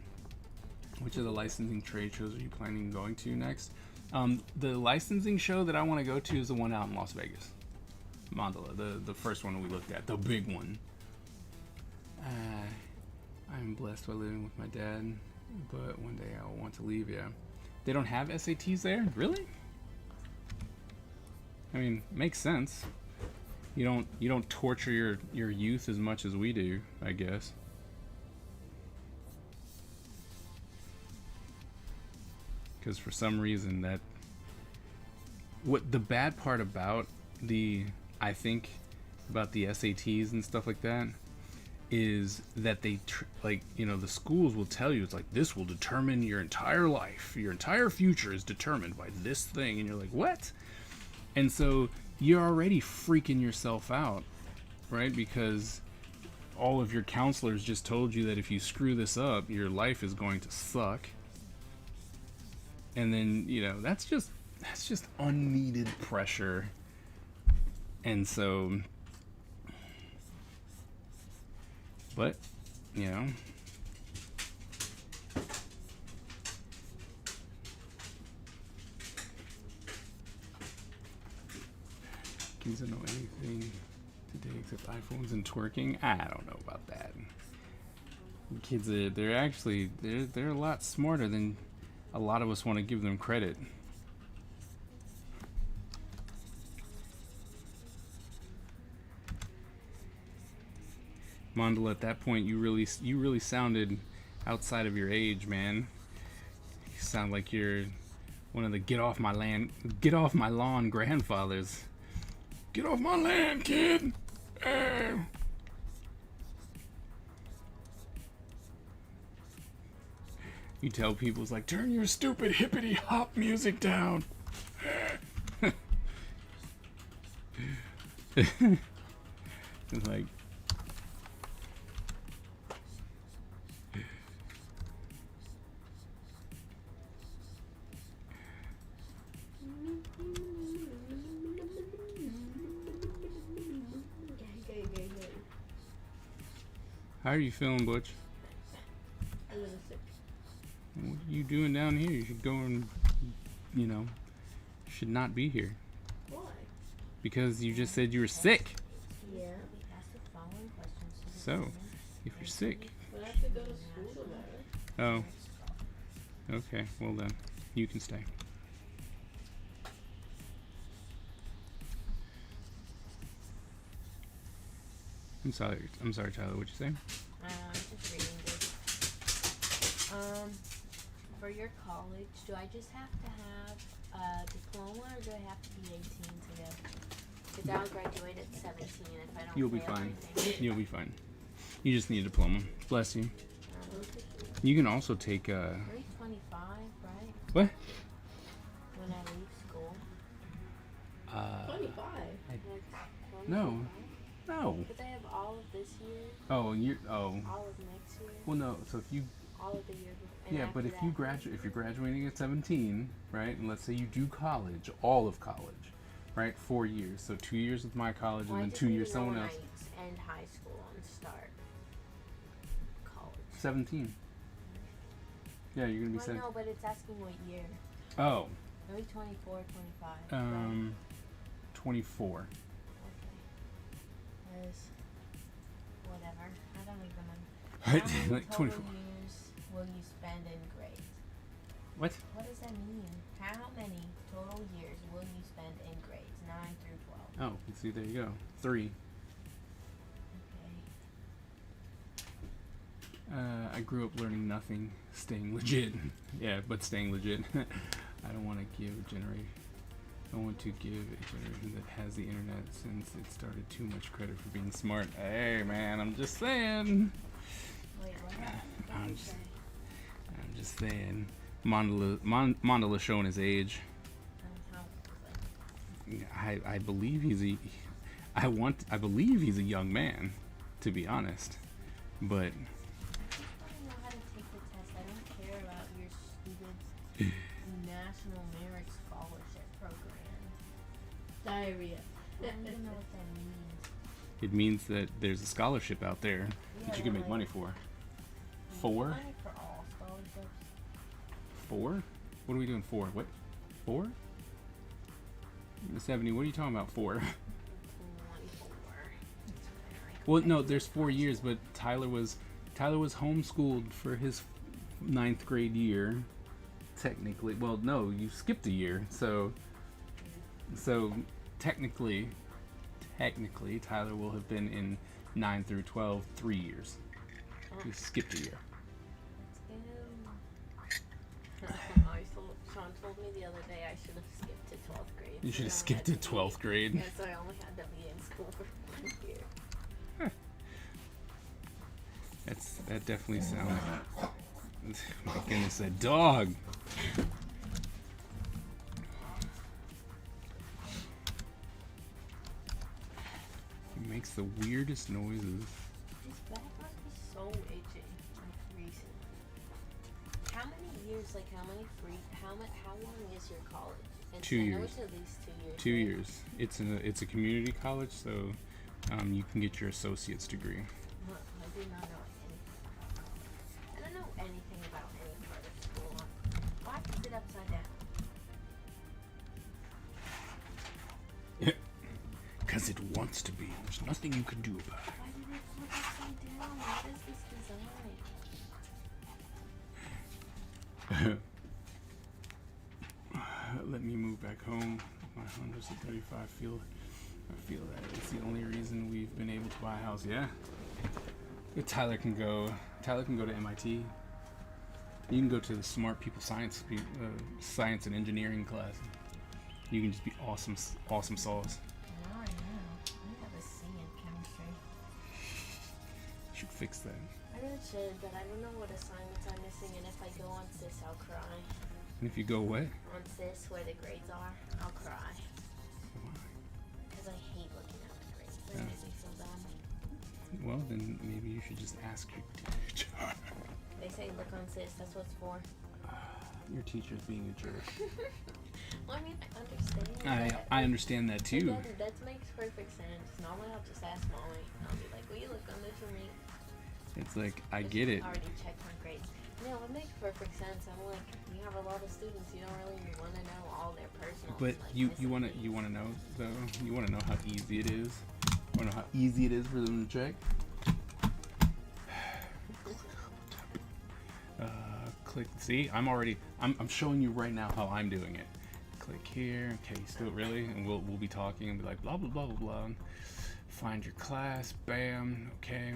Which of the licensing trade shows are you planning on going to next? The licensing show that I want to go to is the one out in Las Vegas. Mandala, the first one we looked at, the big one. I'm blessed by living with my dad, but one day I'll want to leave, yeah. They don't have SATs there? Really? I mean, makes sense. You don't torture your youth as much as we do, I guess. Because for some reason what the bad part about I think about the SATs and stuff like that is that they the schools will tell you, it's like, this will determine your entire life, your entire future is determined by this thing, and you're like, what? And so you're already freaking yourself out, right? Because all of your counselors just told you that if you screw this up, your life is going to suck. And then, that's just unneeded pressure. And so, but, kids don't know anything today except iPhones and twerking. I don't know about that. Kids, they're a lot smarter than a lot of us want to give them credit. Mondel, at that point, you really sounded outside of your age, man. You sound like you're one of the get off my lawn grandfathers. Get off my land, kid. You tell people, it's like, turn your stupid hippity hop music down. It's like, how are you feeling, Butch? A little sick. What are you doing down here? You should go and, should not be here. Why? Because you just said you were sick. Yeah. So, if you're sick. But I have to go to school tomorrow. Oh. Okay, well then. You can stay. I'm sorry, Tyler, what'd you say? I'm just reading this. For your college, do I just have to have a diploma, or do I have to be 18 to go? Because I'll graduate at 17 if I don't You'll be fail fine. everything. You'll be fine. You just need a diploma. Bless you. You can also take We're 25, right? what? When I leave school. 25. That's No. 25. No. But they have all of this year, Oh, all of next year, well, no. So if you all of the year before. And yeah, but after if you that. if you're graduating at 17, right, and let's say you do college, all of college, right, 4 years. So 2 years with my college, Well, and I then just 2 need years to know someone when else. I end high school and start college. 17. Yeah, you're gonna be Well, 17. no, but it's asking what year. Oh, Maybe 24, 25. right? 24. Okay. Because, whatever. I don't even know. Right, How many like total 24. years will you spend in grades? What? What does that mean? How many total years will you spend in grades? 9 through 12. Oh, see, there you go. 3. Okay. I grew up learning nothing, staying legit. Yeah, but staying legit. I don't want to give a generation. I want to give a generation that has the internet since it started too much credit for being smart. Hey, man, I'm just saying. Wait, what? I'm just saying. Mandela showing his age. I believe I believe he's a young man, to be honest. But I just want to know how to take the test. I don't care about your stupid National Merit Scholarship program. Diarrhea. I don't even know what that means. it means that there's a scholarship out there that you can make money for. 4? Money for all scholarships. 4? What are we doing 4? What? 4? 70, what are you talking about 4? 24. Well, no, there's 4 years, but Tyler was homeschooled for his 9th grade year. Technically, well, no, you skipped a year, so technically, Tyler will have been in 9 through 12 3 years. You skipped a year. Sean told me the other day I should have skipped to 12th grade. You should have So I skipped had to be- 12th grade. Yeah, so I only had to be in school for 1 year. That definitely sounds. My goodness, that dog. He makes the weirdest noises. His back must be so itchy, like recently. How many years, like how long is your college? And 2 I know years. it's at least 2 years. 2 right? years. It's a community college, so you can get your associate's degree. Huh, I do not know anything about college. I don't know anything about any part of school. Why is it upside down? Because it wants to be. There's nothing you can do about it. Why did it flip upside down? What is this design? Let me move back home. My Honda's at 35. I feel that it's the only reason we've been able to buy a house. Yeah. Tyler can go. Tyler can go to MIT. You can go to the smart people science and engineering class. You can just be awesome sauce. No, I know. I have a C in chemistry. Should fix that. I really should, but I don't know what assignments I'm missing, and if I go on SIS, I'll cry. And if you go away, On SIS, where the grades are, I'll cry. Because I hate looking at my grades. They make me feel bad. well then maybe you should just ask your teacher. They say look on SIS, that's what it's for. Your teacher's being a jerk. Well, I mean, I understand. I understand that too. That makes perfect sense. Normally, I'll just ask Molly. I'll be like, will you look on this for me? It's like I get it. Already checked my grades. No, it makes perfect sense. I'm like, you have a lot of students. You don't really want to know all their personal. But like, you want to know though. You want to know how easy it is. Want to know how easy it is for them to check. Click. See, I'm showing you right now how I'm doing it. Click here. Okay, still really, and we'll be talking and be like blah blah blah blah blah. Find your class. Bam. Okay.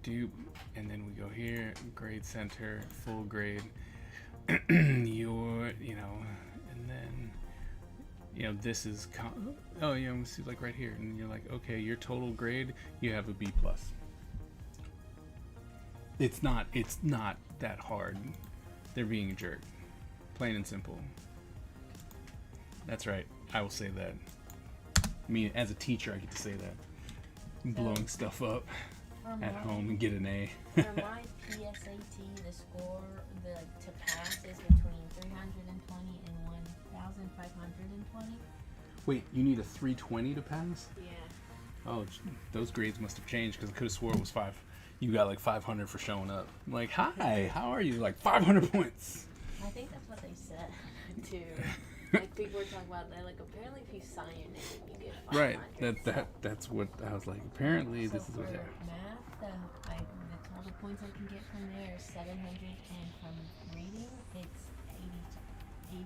And then we go here. Grade center. Full grade. And then this is oh yeah. Let's see, like right here, and you're like, okay, your total grade, you have a B plus. It's not that hard. They're being a jerk. Plain and simple. That's right. I will say that. Me as a teacher, I get to say that. Blowing stuff up at home and get an A. For my PSAT, the score to pass is between 320 and 1,520. Wait, you need a 320 to pass? Yeah. Oh, those grades must have changed because I could have swore it was 5. You got like 500 for showing up. I'm like, hi, how are you? Like 500 points. I think that's what they said too. Like people were talking about, they're like, apparently if you sign your name, you get 500. Right. That's what I was like. Apparently, so this is what for happened. math, the total points I can get from there is 700, and from reading, it's 38.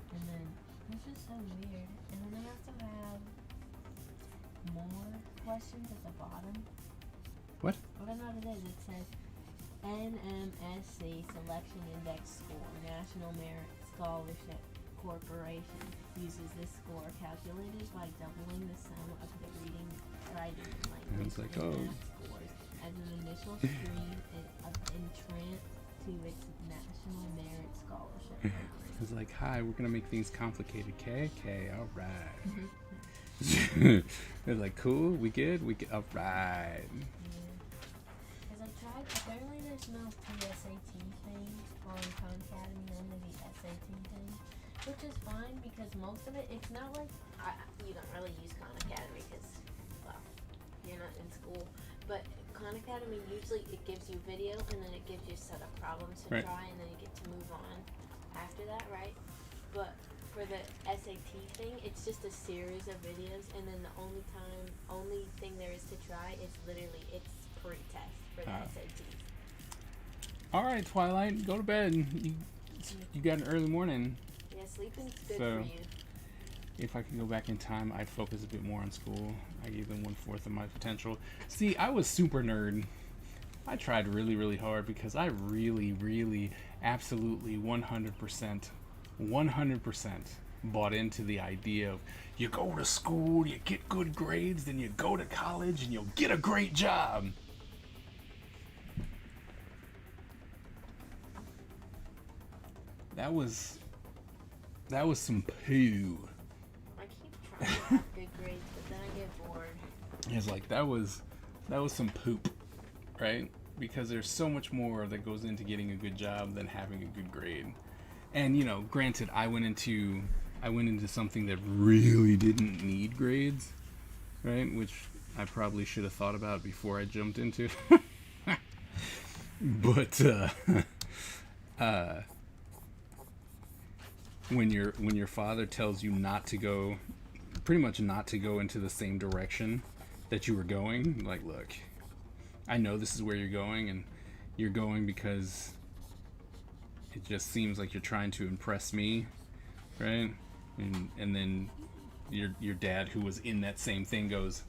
And then this is so weird. And then I also have more questions at the bottom. What? I don't know what it is. It says NMSC Selection Index Score, National Merit Scholarship Corporation uses this score calculated by doubling the sum of the reading, writing, language, It's like, and oh. math scores as an initial stream of entrance to its National Merit Scholarship Program. It's like, hi, we're gonna make things complicated. Okay, all right. They're like, cool, we good, all right. Because I tried, apparently there's no PSAT thing on Khan Academy, only the SAT thing, which is fine because most of it, it's not like, you don't really use Khan Academy because, well, you're not in school, but Khan Academy usually it gives you video and then it gives you a set of problems to try and then you get to move on after that, right? But for the SAT thing, it's just a series of videos, and then the only thing there is to try is literally it's pre-test for the SATs. All right, Twilight, go to bed. You got an early morning. Yeah, sleeping's good So, for you. If I could go back in time, I'd focus a bit more on school. I gave them 1/4 of my potential. See, I was super nerd. I tried really, really hard because I really, really, absolutely 100% bought into the idea of you go to school, you get good grades, then you go to college and you'll get a great job. That was some poo. I keep trying to have good grades, but then I get bored. It's like that was some poop, right? Because there's so much more that goes into getting a good job than having a good grade. And granted, I went into something that really didn't need grades, right? Which I probably should have thought about before I jumped into. But when your father tells you pretty much not to go into the same direction that you were going, like, look, I know this is where you're going, and you're going because it just seems like you're trying to impress me, right? And then your dad, who was in that same thing, goes,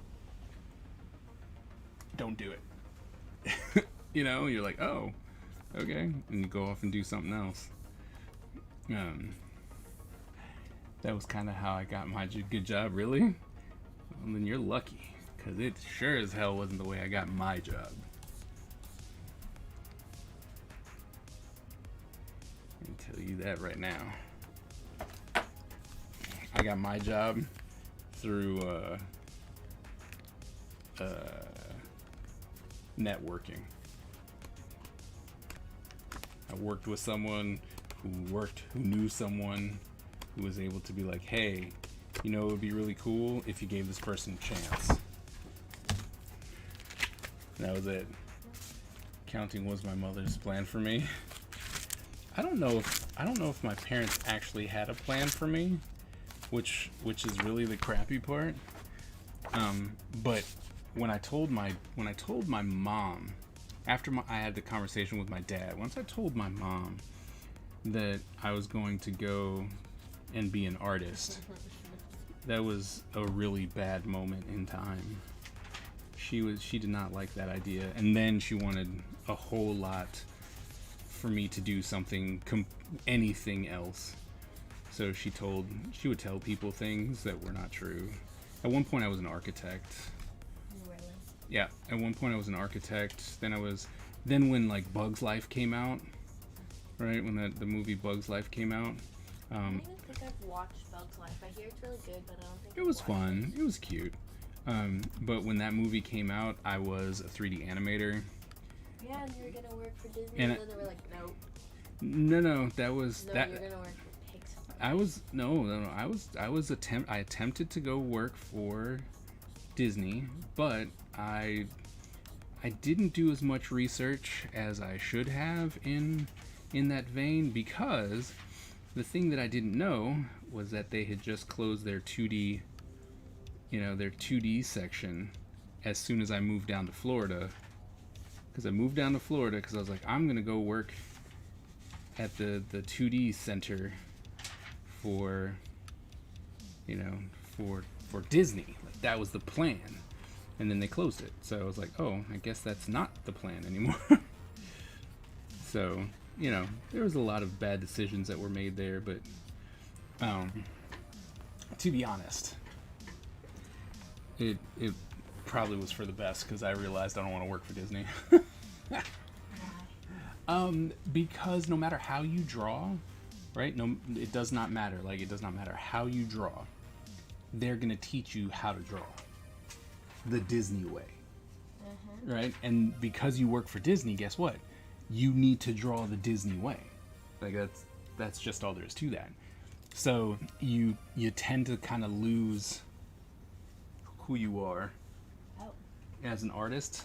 don't do it. You know, you're like, oh, okay, and you go off and do something else. That was kind of how I got my good job. Really? Well, then you're lucky, because it sure as hell wasn't the way I got my job. I can tell you that right now. I got my job through networking. I worked with someone who knew someone who was able to be like, hey, you know, it would be really cool if you gave this person a chance. And that was it. Accounting was my mother's plan for me. I don't know if my parents actually had a plan for me, which is really the crappy part. But when I told my mom, after I had the conversation with my dad, once I told my mom that I was going to go and be an artist, that was a really bad moment in time. She did not like that idea, and then she wanted a whole lot for me to do something, anything else. So she would tell people things that were not true. At one point I was an architect. Really? Yeah, at one point I was an architect. Then when like Bugs Life came out, right? When the movie Bugs Life came out. I don't even think I've watched Bugs Life. I hear it's really good, but I don't think It was fun. It was cute. But when that movie came out, I was a 3D animator. Yeah, and you were gonna work for Disney, And and then they were like, nope. No, that was No, that. you're gonna work for Pixar. I attempted to go work for Disney, but I didn't do as much research as I should have in that vein, because the thing that I didn't know was that they had just closed their 2D, their 2D section as soon as I moved down to Florida. Because I moved down to Florida because I was like, I'm gonna go work at the 2D center for Disney. Like, that was the plan. And then they closed it. So I was like, oh, I guess that's not the plan anymore. So, there was a lot of bad decisions that were made there, but to be honest, it probably was for the best, because I realized I don't want to work for Disney. Because no matter how you draw, right? No, it does not matter. Like, it does not matter how you draw. They're gonna teach you how to draw the Disney way, right? And because you work for Disney, guess what? You need to draw the Disney way. Like, that's just all there is to that. So you tend to kind of lose who you are as an artist,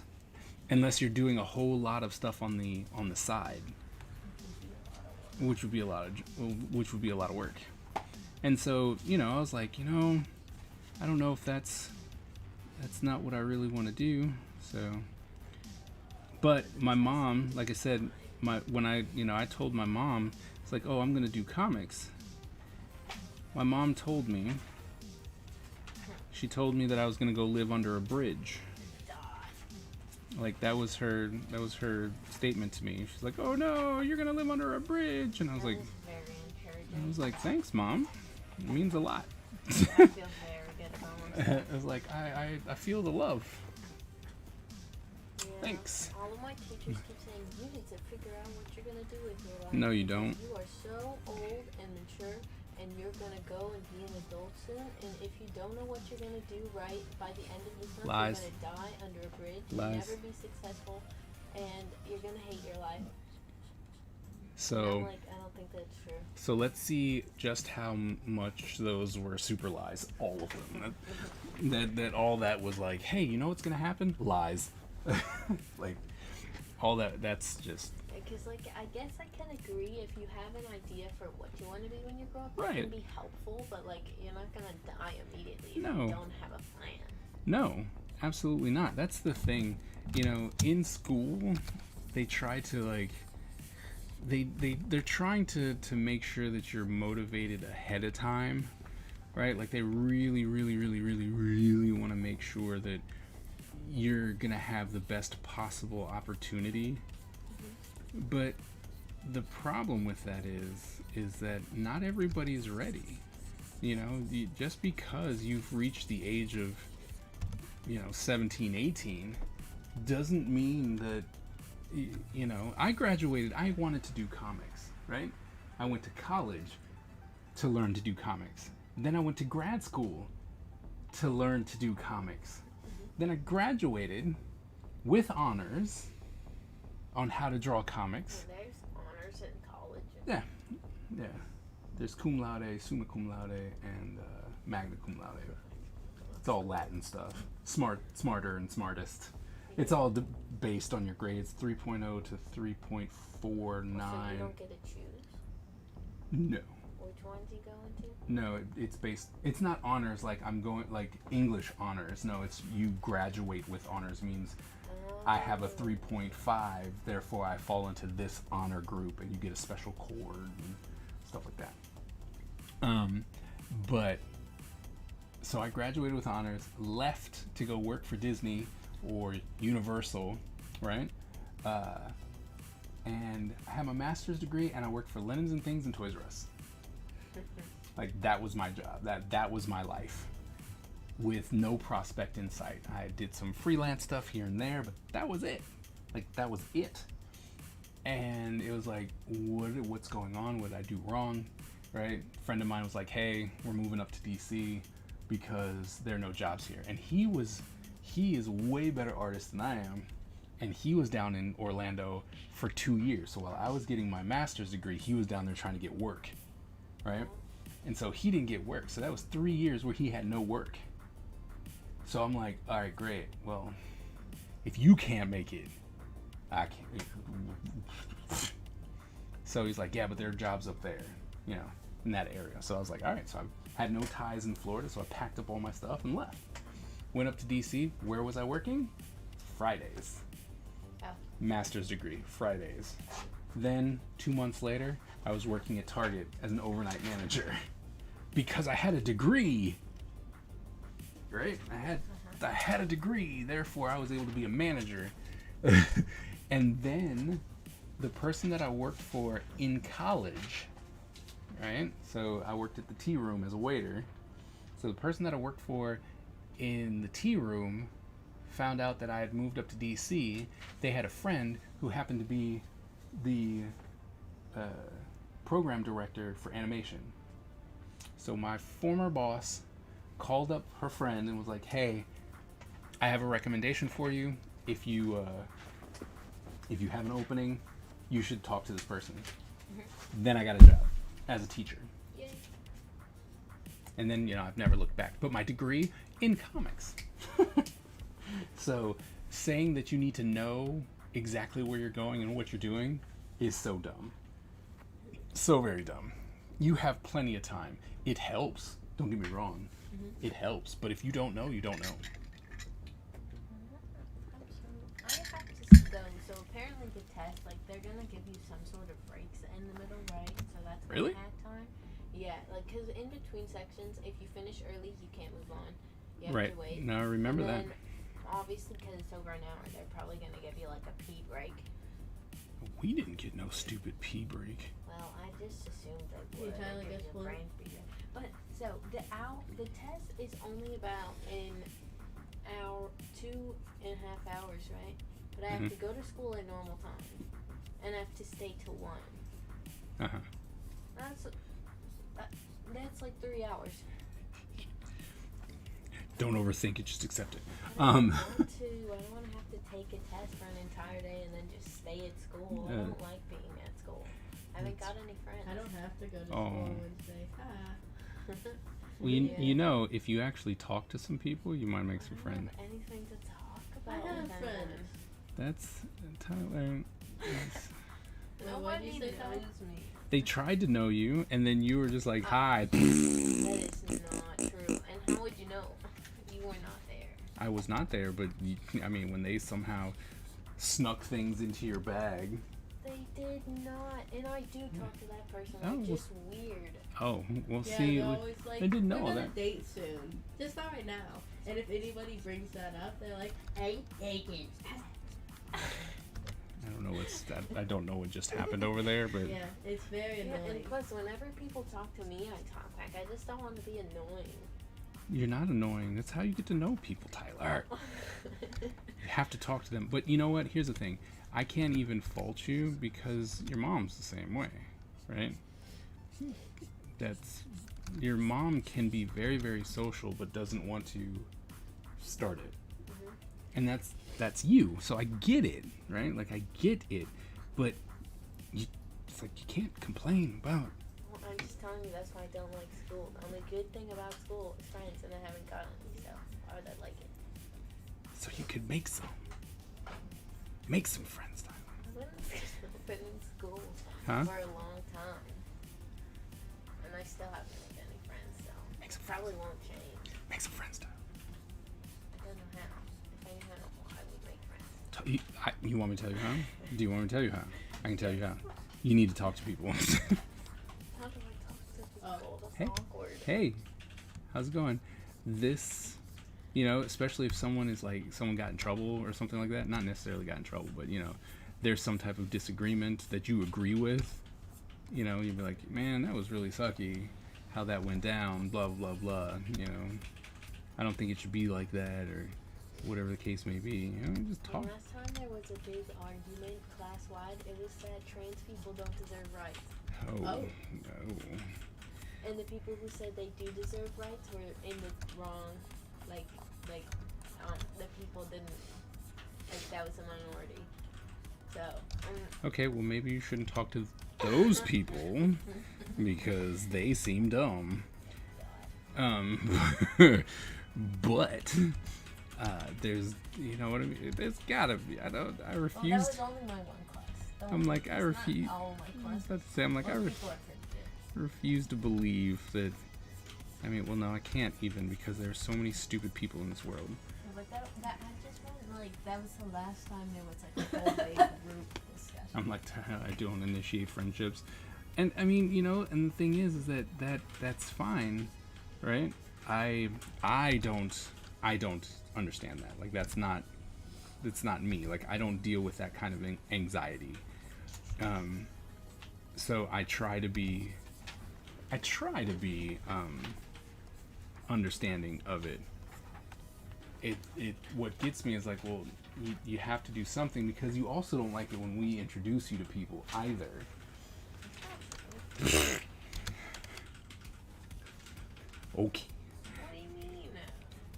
unless you're doing a whole lot of stuff on the side, which would be a lot of work. And so, I was like, I don't know if that's not what I really want to do. So, but my mom, like I said, when I told my mom, it's like, oh, I'm gonna do comics. My mom told me. She told me that I was gonna go live under a bridge. Like, that was her statement to me. She's like, oh no, you're gonna live under a bridge. And I was like, Very encouraging. I was like, thanks, Mom. It means a lot. I feel very good about myself. I was like, I feel the love. Yeah, Thanks. All of my teachers keep saying, you need to figure out what you're gonna do with your life. No, you don't. You are so old and mature, and you're gonna go and be an adult soon. And if you don't know what you're gonna do right by the end of this month, Lies. you're gonna die under a bridge. Lies. Never be successful, and you're gonna hate your life. So, I'm like, I don't think that's true. so let's see just how much those were super lies. All of them. That all that was like, hey, you know what's gonna happen? Lies. Like, all that's just Because, like, I guess I can agree if you have an idea for what you want to be when you grow up, Right. it can be helpful, but, like, you're not gonna die immediately if No. you don't have a plan. No, absolutely not. That's the thing. In school, they try to, like, they're trying to make sure that you're motivated ahead of time, right? Like, they really, really, really, really, really want to make sure that you're gonna have the best possible opportunity. But the problem with that is that not everybody's ready. You know, just because you've reached the age of, 17, 18, doesn't mean that, I graduated, I wanted to do comics, right? I went to college to learn to do comics. Then I went to grad school to learn to do comics. Then I graduated with honors on how to draw comics. Well, there's honors in college. Yeah. There's cum laude, summa cum laude, and magna cum laude. It's all Latin stuff. Smarter, and smartest. It's all based on your grades, 3.0 to 3.49. So you don't get to choose No. which ones you go into? No, it's based. It's not honors like I'm going like English honors. No, it's you graduate with honors means I have a 3.5, therefore I fall into this honor group, and you get a special cord and stuff like that. But so I graduated with honors, left to go work for Disney or Universal, right? And I have my master's degree, and I worked for Linens and Things and Toys R Us. Like that was my job. That was my life, with no prospect in sight. I did some freelance stuff here and there, but that was it. Like that was it. And it was like, what's going on? What did I do wrong? Right? A friend of mine was like, hey, we're moving up to DC because there are no jobs here. And he is a way better artist than I am. And he was down in Orlando for 2 years. So while I was getting my master's degree, he was down there trying to get work. Right? And so he didn't get work. So that was 3 years where he had no work. So I'm like, all right, great. Well, if you can't make it, I can't. So he's like, yeah, but there are jobs up there, in that area. So I was like, all right. So I had no ties in Florida, so I packed up all my stuff and left. Went up to DC. Where was I working? Fridays. Oh. Master's degree, Fridays. Then 2 months later, I was working at Target as an overnight manager because I had a degree. Right? I had a degree, therefore I was able to be a manager. And then the person that I worked for in college, right? So I worked at the tea room as a waiter. So the person that I worked for in the tea room found out that I had moved up to DC. They had a friend who happened to be the program director for animation. So my former boss called up her friend and was like, hey, I have a recommendation for you. If you have an opening, you should talk to this person. Then I got a job as a teacher. Yay. And then, I've never looked back. But my degree in comics. So saying that you need to know exactly where you're going and what you're doing is so dumb. So very dumb. You have plenty of time. It helps. Don't get me wrong. It helps. But if you don't know, you don't know. I have to go. So apparently the test, like they're gonna give you some sort of breaks in the middle, right? So that's Really? hack time. Yeah, like because in between sections, if you finish early, you can't move on. You have Right. to wait. No, I remember And that. then, obviously, because it's over an hour, they're probably gonna give you like a pee break. We didn't get no stupid pee break. Well, I just assumed they You would. kinda Give guess you a what? brain freezer. But so the test is only about an hour, 2.5 hours, right? But I have to go to school at normal time, and I have to stay till 1. Uh-huh. That's like 3 hours. Don't overthink it, just accept it. I don't want to have to take a test for an entire day and then just stay at school. I don't like being at school. I haven't got any friends. I don't have to go to Oh. school on Wednesday. Well, you know, if you actually talk to some people, you might make some I friends. don't have anything to talk I about. have with friends. anyone. That's Tyler. Well, what did Nobody you say, Tyler? knows me. They tried to know you, and then you were just like, "Hi." That is not true. And how would you know? You were not there. I was not there, but when they somehow snuck things into your bag. They did not, and I do talk to that person. Oh, Like, well, just weird. Oh, we'll Yeah, see. they're always like, I didn't know we're gonna that. date soon. Just not right now. And if anybody brings that up, they're like, ain't taken. I don't know what's that. I don't know what just happened over there, but Yeah, it's very Yeah, annoying. and plus, whenever people talk to me, I talk back. I just don't want to be annoying. you're not annoying. That's how you get to know people, Tyler. You have to talk to them. But you know what? Here's the thing. I can't even fault you because your mom's the same way, right? That's your mom can be very, very social, but doesn't want to start it, and that's you. So I get it, right? Like I get it, but it's like you can't complain about. Well, I'm just telling you, that's why I don't like school. The only good thing about school is friends, and I haven't gotten any, so why would I like it? So you could make some friends, Tyler. I've been in school Huh? for a long time, and I still haven't made any friends, so Make some probably friends. won't change. Make some friends, Tyler. I don't know how. If I knew how, I would make friends. You want me to tell you how? Do you want me to tell you how? I can tell you how. You need to talk to people. How do I talk to people? That's Hey. awkward. Hey, how's it going? This, especially if someone got in trouble or something like that, not necessarily got in trouble, but, there's some type of disagreement that you agree with, you'd be like, man, that was really sucky how that went down, blah, blah, blah, I don't think it should be like that, or whatever the case may be, just talk. And last time there was a big argument class-wide, it was that trans people don't deserve rights. Oh, Oh. no. And the people who said they do deserve rights were in the wrong, the people didn't, that was a minority. So, Okay, well, maybe you shouldn't talk to those people because they seem dumb. But there's, you know what I mean? There's gotta be. I that refuse. was only my one class. I'm like, I refuse. All my I was classes. about to say, I'm like, I Most people are pretty good. refuse to believe that. I mean, well, no, I can't even because there's so many stupid people in this world. But that I just meant that was the last time there was a whole big group discussion. I'm like, I don't initiate friendships, and I mean, and the thing is that's fine, right? I don't understand that. Like that's not me. Like I don't deal with that kind of anxiety. So I try to be understanding of it. It what gets me is like, well, you have to do something because you also don't like it when we introduce you to people either. Okay. What do you mean?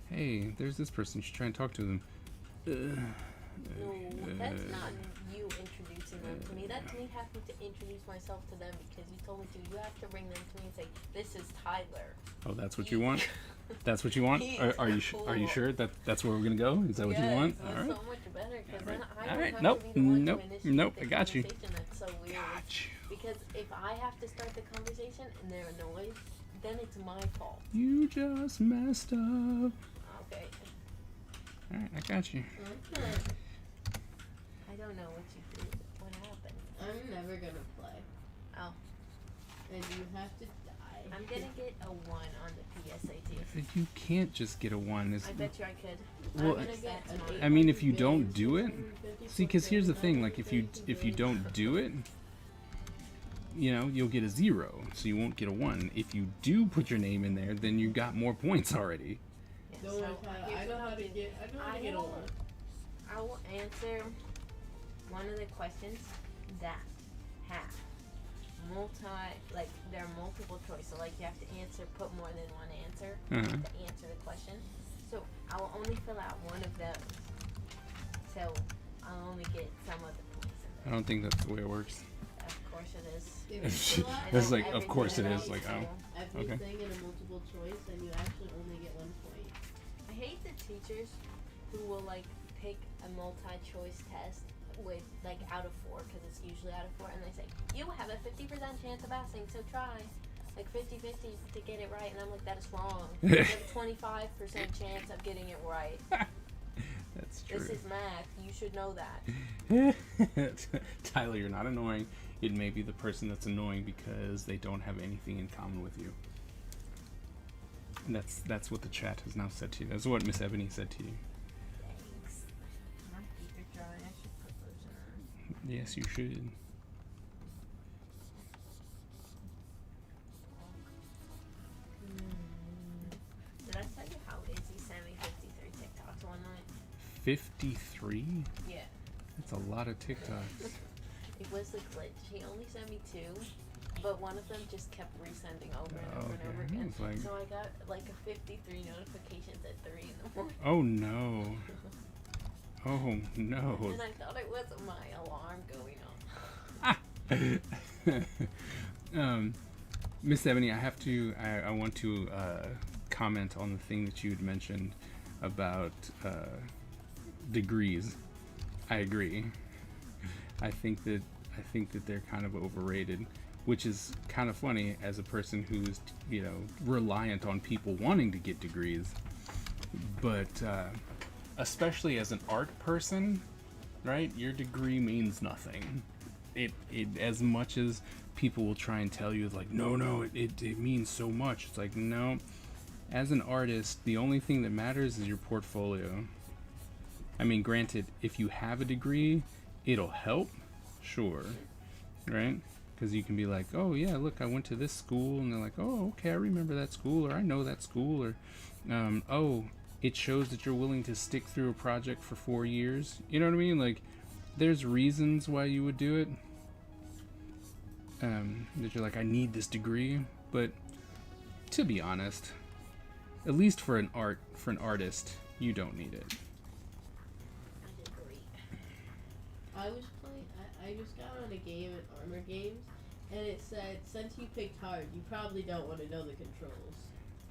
Hey, there's this person. You should try and talk to them. No, that's not you introducing them to me. That's me having to introduce myself to them because you told me to. You have to bring them to me and say, "This is Tyler." Oh, that's what you want? That's what you want? Are you are you sure that's where we're gonna go? Is that what you want? That's All right. so much better because then I All don't right. have Nope. to be the one Nope. to initiate Nope. the I got you. conversation. That's so weird. Got you. Because if I have to start the conversation and they're annoyed, then it's my fault. You just messed up. Okay. All right, I got you. Okay. I don't know what you did. What happened? I'm never gonna play. Oh. And you have to die. I'm gonna get a 1 on the PSAT. You can't just get a 1. I bet you I could. Well, I'm gonna get an That's 8 I mean, if you don't million, do it, 650 see, because here's the thing: like, if you don't do it, you'll get a 0, so you won't get a 1. If you do put your name in there, then you got more points already. Yeah, Don't so worry, Tyler, here's I know what how I'll to do. get. I know how to get a 1. I will answer one of the questions that have they're multiple choice. So you have to put more than one answer Uh-huh. to answer the question. So I will only fill out one of those. So I'll only get some of the points in I there. don't think that's the way it works. Of course it is. If you fill out That's like, of everything course it that is. I Like, do. oh. everything in a multiple choice, and you actually only get 1 point. I hate the teachers who will pick a multi-choice test with out of 4 because it's usually out of 4, and they say you have a 50% chance of passing, so try 50-50 to get it right, and I'm like, that is wrong. You have a 25% chance of getting it right. That's true. This is math. You should know that. Tyler, you're not annoying. It may be the person that's annoying because they don't have anything in common with you. And that's what the chat has now said to you. That's what Miss Ebony said to you. Thanks. My feet are dry. I should put those on. Yes, you should. Did I tell you how Izzy sent me 53 TikToks one night? 53? Yeah. That's a lot of TikToks. It was a glitch. He only sent me 2, but one of them just kept resending over and over and over Okay, again. it's like- So I got like a 53 notifications at 3 in the morning. Oh no. Oh no. And I thought it was my alarm going off. Miss Ebony, I want to comment on the thing that you had mentioned about degrees. I agree. I think that they're kind of overrated, which is kind of funny as a person who's, reliant on people wanting to get degrees. But especially as an art person, right? Your degree means nothing. It as much as people will try and tell you, like, no, it means so much. It's like, no. As an artist, the only thing that matters is your portfolio. I mean, granted, if you have a degree, it'll help, sure, right? Because you can be like, oh yeah, look, I went to this school, and they're like, oh, okay, I remember that school, or I know that school, or oh, it shows that you're willing to stick through a project for 4 years. You know what I mean? Like, there's reasons why you would do it. That you're like, I need this degree, but to be honest, at least for an artist, you don't need it. I agree. I was playing. I just got on a game at Armor Games, and it said, since you picked hard, you probably don't want to know the controls.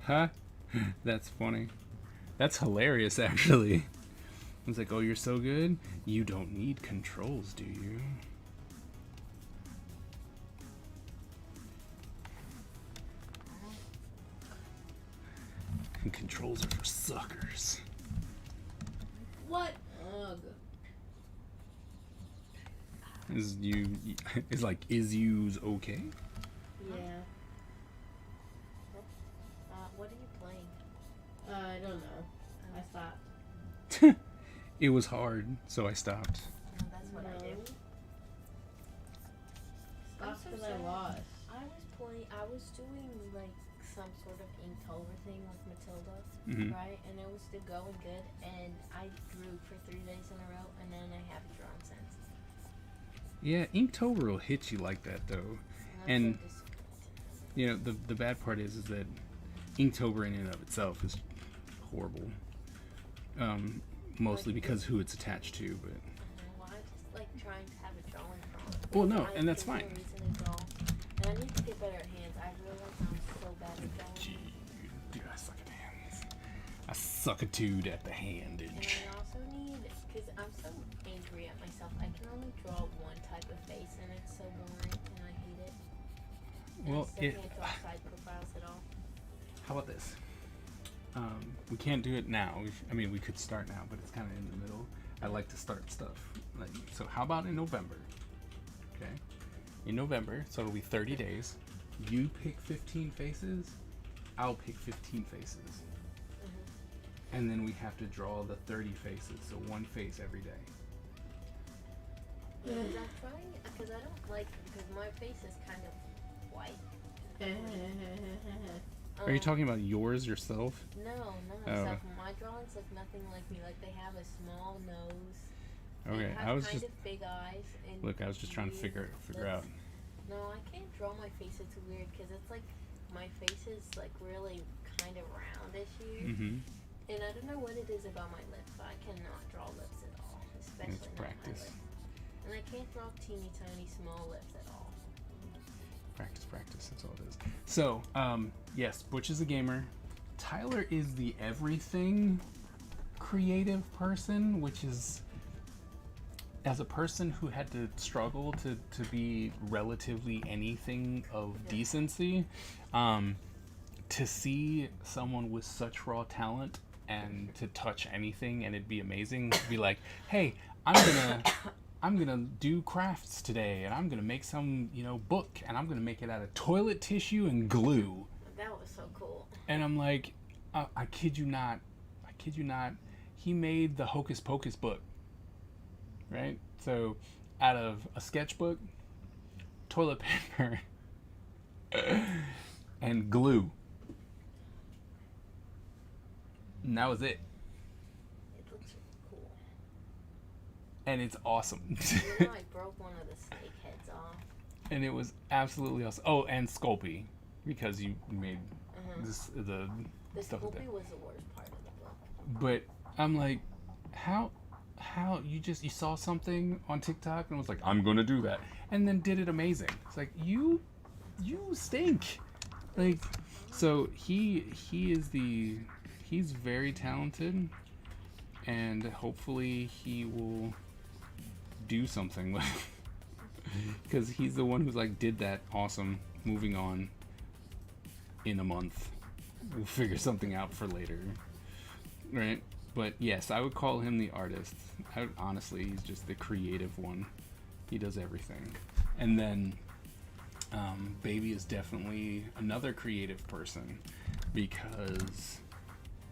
Huh? That's funny. That's hilarious, actually. It's like, oh, you're so good? You don't need controls, do you? And controls are for suckers. What? Ugh. Is you's okay? Yeah. What are you playing? I don't know. I stopped. It was hard, so I stopped. Oh, that's what I did. I'm Stopped so because I sad. lost. I was doing like some sort of Inktober thing with Matilda, Mhm. right? And it was still going good, and I drew for 3 days in a row, and then I haven't drawn since. Yeah, Inktober will hit you like that, though. And And- I'm so disappointed. You know, the bad part is that Inktober in and of itself is horrible. Mostly because who it's attached to, but Well, I just like trying to have a drawing prompt. well, no, I- and that's there's no fine. reason to draw. And I need to get better at hands. I realize I'm so bad at drawing. Dude, I suck at hands. I suck a dude at the And handage. I also need, because I'm so angry at myself, I can only draw one type of face, and it's so boring, and I hate it. And Well, I still can't draw side profiles at all. How about this? We can't do it now. We could start now, but it's kind of in the middle. I like to start stuff. Like, so how about in November? Okay. In November, so it'll be 30 days. You pick 15 faces. I'll pick 15 faces. And then we have to draw the 30 faces, so one face every day. Because I'm trying, because I don't like, because my face is kind of white. Are you talking about yours yourself? No, not Oh. myself. My drawings look nothing like me. Like, they have a small nose. Okay, They have I was kind just of big eyes. And look. I was just trying to weird figure out. lips. No, I can't draw my face. It's weird because it's like my face is like really kind of roundish here, Mm-hmm. and I don't know what it is about my lips, but I cannot draw lips at all, especially It's not practice. my lips. And I can't draw teeny tiny small lips at all. Practice. That's all it is. So, yes, Butch is a gamer. Tyler is the everything creative person, which is, as a person who had to struggle to be relatively anything of decency, to see someone with such raw talent and to touch anything and it'd be amazing. Be like, hey, I'm gonna do crafts today, and I'm gonna make some, book, and I'm gonna make it out of toilet tissue and glue. That was so cool. And I'm like, I kid you not, he made the Hocus Pocus book, right? So, out of a sketchbook, toilet paper, and glue. And that was it. It looks really cool. And it's awesome. You know, I broke one of the snake heads off. And it was absolutely awesome. Oh, and Sculpey, because you made the stuff with Sculpey that. was the worst part of the book. But I'm like, how you saw something on TikTok and was like, I'm gonna do that, and then did it amazing. It's like you stink. Like, so he's very talented, and hopefully he will do something with, because he's the one who's like did that awesome moving on in a month. We'll figure something out for later, right? But yes, I would call him the artist. Honestly, he's just the creative one. He does everything. And then Baby is definitely another creative person, because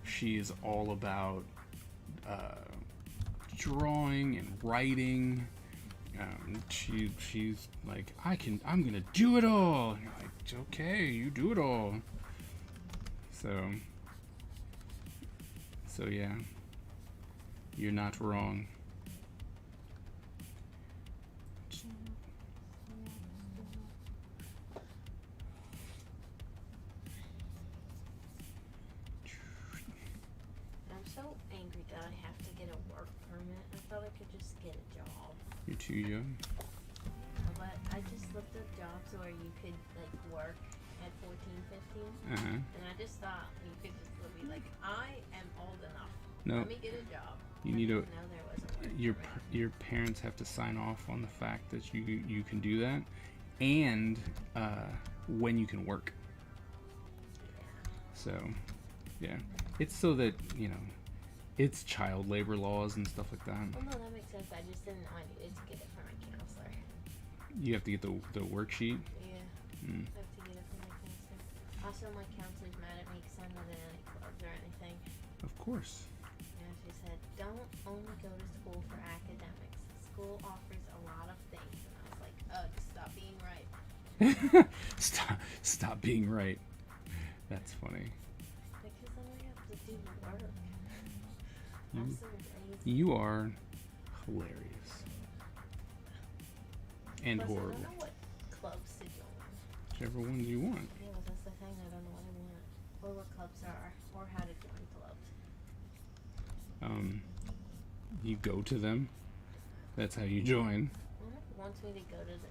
she is all about drawing and writing. She's like, I'm gonna do it all. And you're like, okay, you do it all. So yeah, you're not wrong. I'm so angry that I have to get a work permit. I thought I could just get a job. You're too young. But I just looked up jobs where you could like work at 14, 15. Uh-huh. And I just thought you could just be like, I am old enough. No. Let me get a job. You I need didn't know there was a work permit. your parents have to sign off on the fact that you can do that, and when you can work. So, yeah, it's so that it's child labor laws and stuff like that. Well, no, that makes sense. I just didn't know I needed to get it from my counselor. You have to get the worksheet. Yeah. Mm. I have to get it from my counselor. Also, my counselor's mad at me because I'm not in any clubs or anything. Of course. Yeah, she said, don't only go to school for academics. School offers a lot of things. And I was like, just stop being right. Stop being right. That's funny. Because then I have to do work. You, I'm so lazy. you are hilarious. And Plus, I horrible. don't know what clubs to join. Whichever ones you want. Yeah, but that's the thing. I don't know what I want. Or what clubs are. Or how to join clubs. You go to them. That's how you join. Wants me to go to the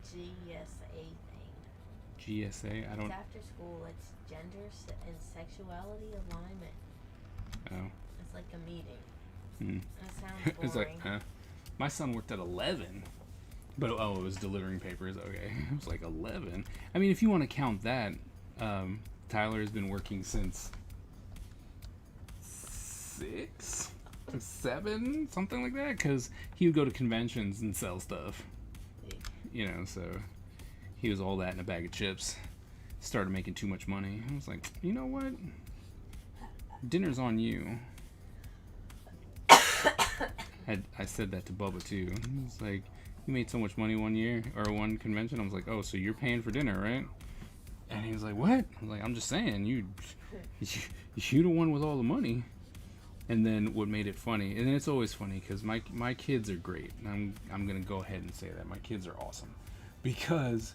GSA thing. GSA. I don't. It's after school. It's gender and sexuality alignment. Oh. It's like a meeting. Hmm. That sounds It's boring. like, my son worked at 11, but it was delivering papers. Okay, it was like 11. I mean, if you want to count that, Tyler has been working since 6, 7, something like that. Because he would go to conventions and sell stuff. So he was all that in a bag of chips. Started making too much money. I was like, you know what? Dinner's on you. I said that to Bubba too. He was like, you made so much money one year or one convention. I was like, oh, so you're paying for dinner, right? And he was like, what? I was like, I'm just saying, you the one with all the money. And then what made it funny, and it's always funny because my kids are great. I'm gonna go ahead and say that my kids are awesome, because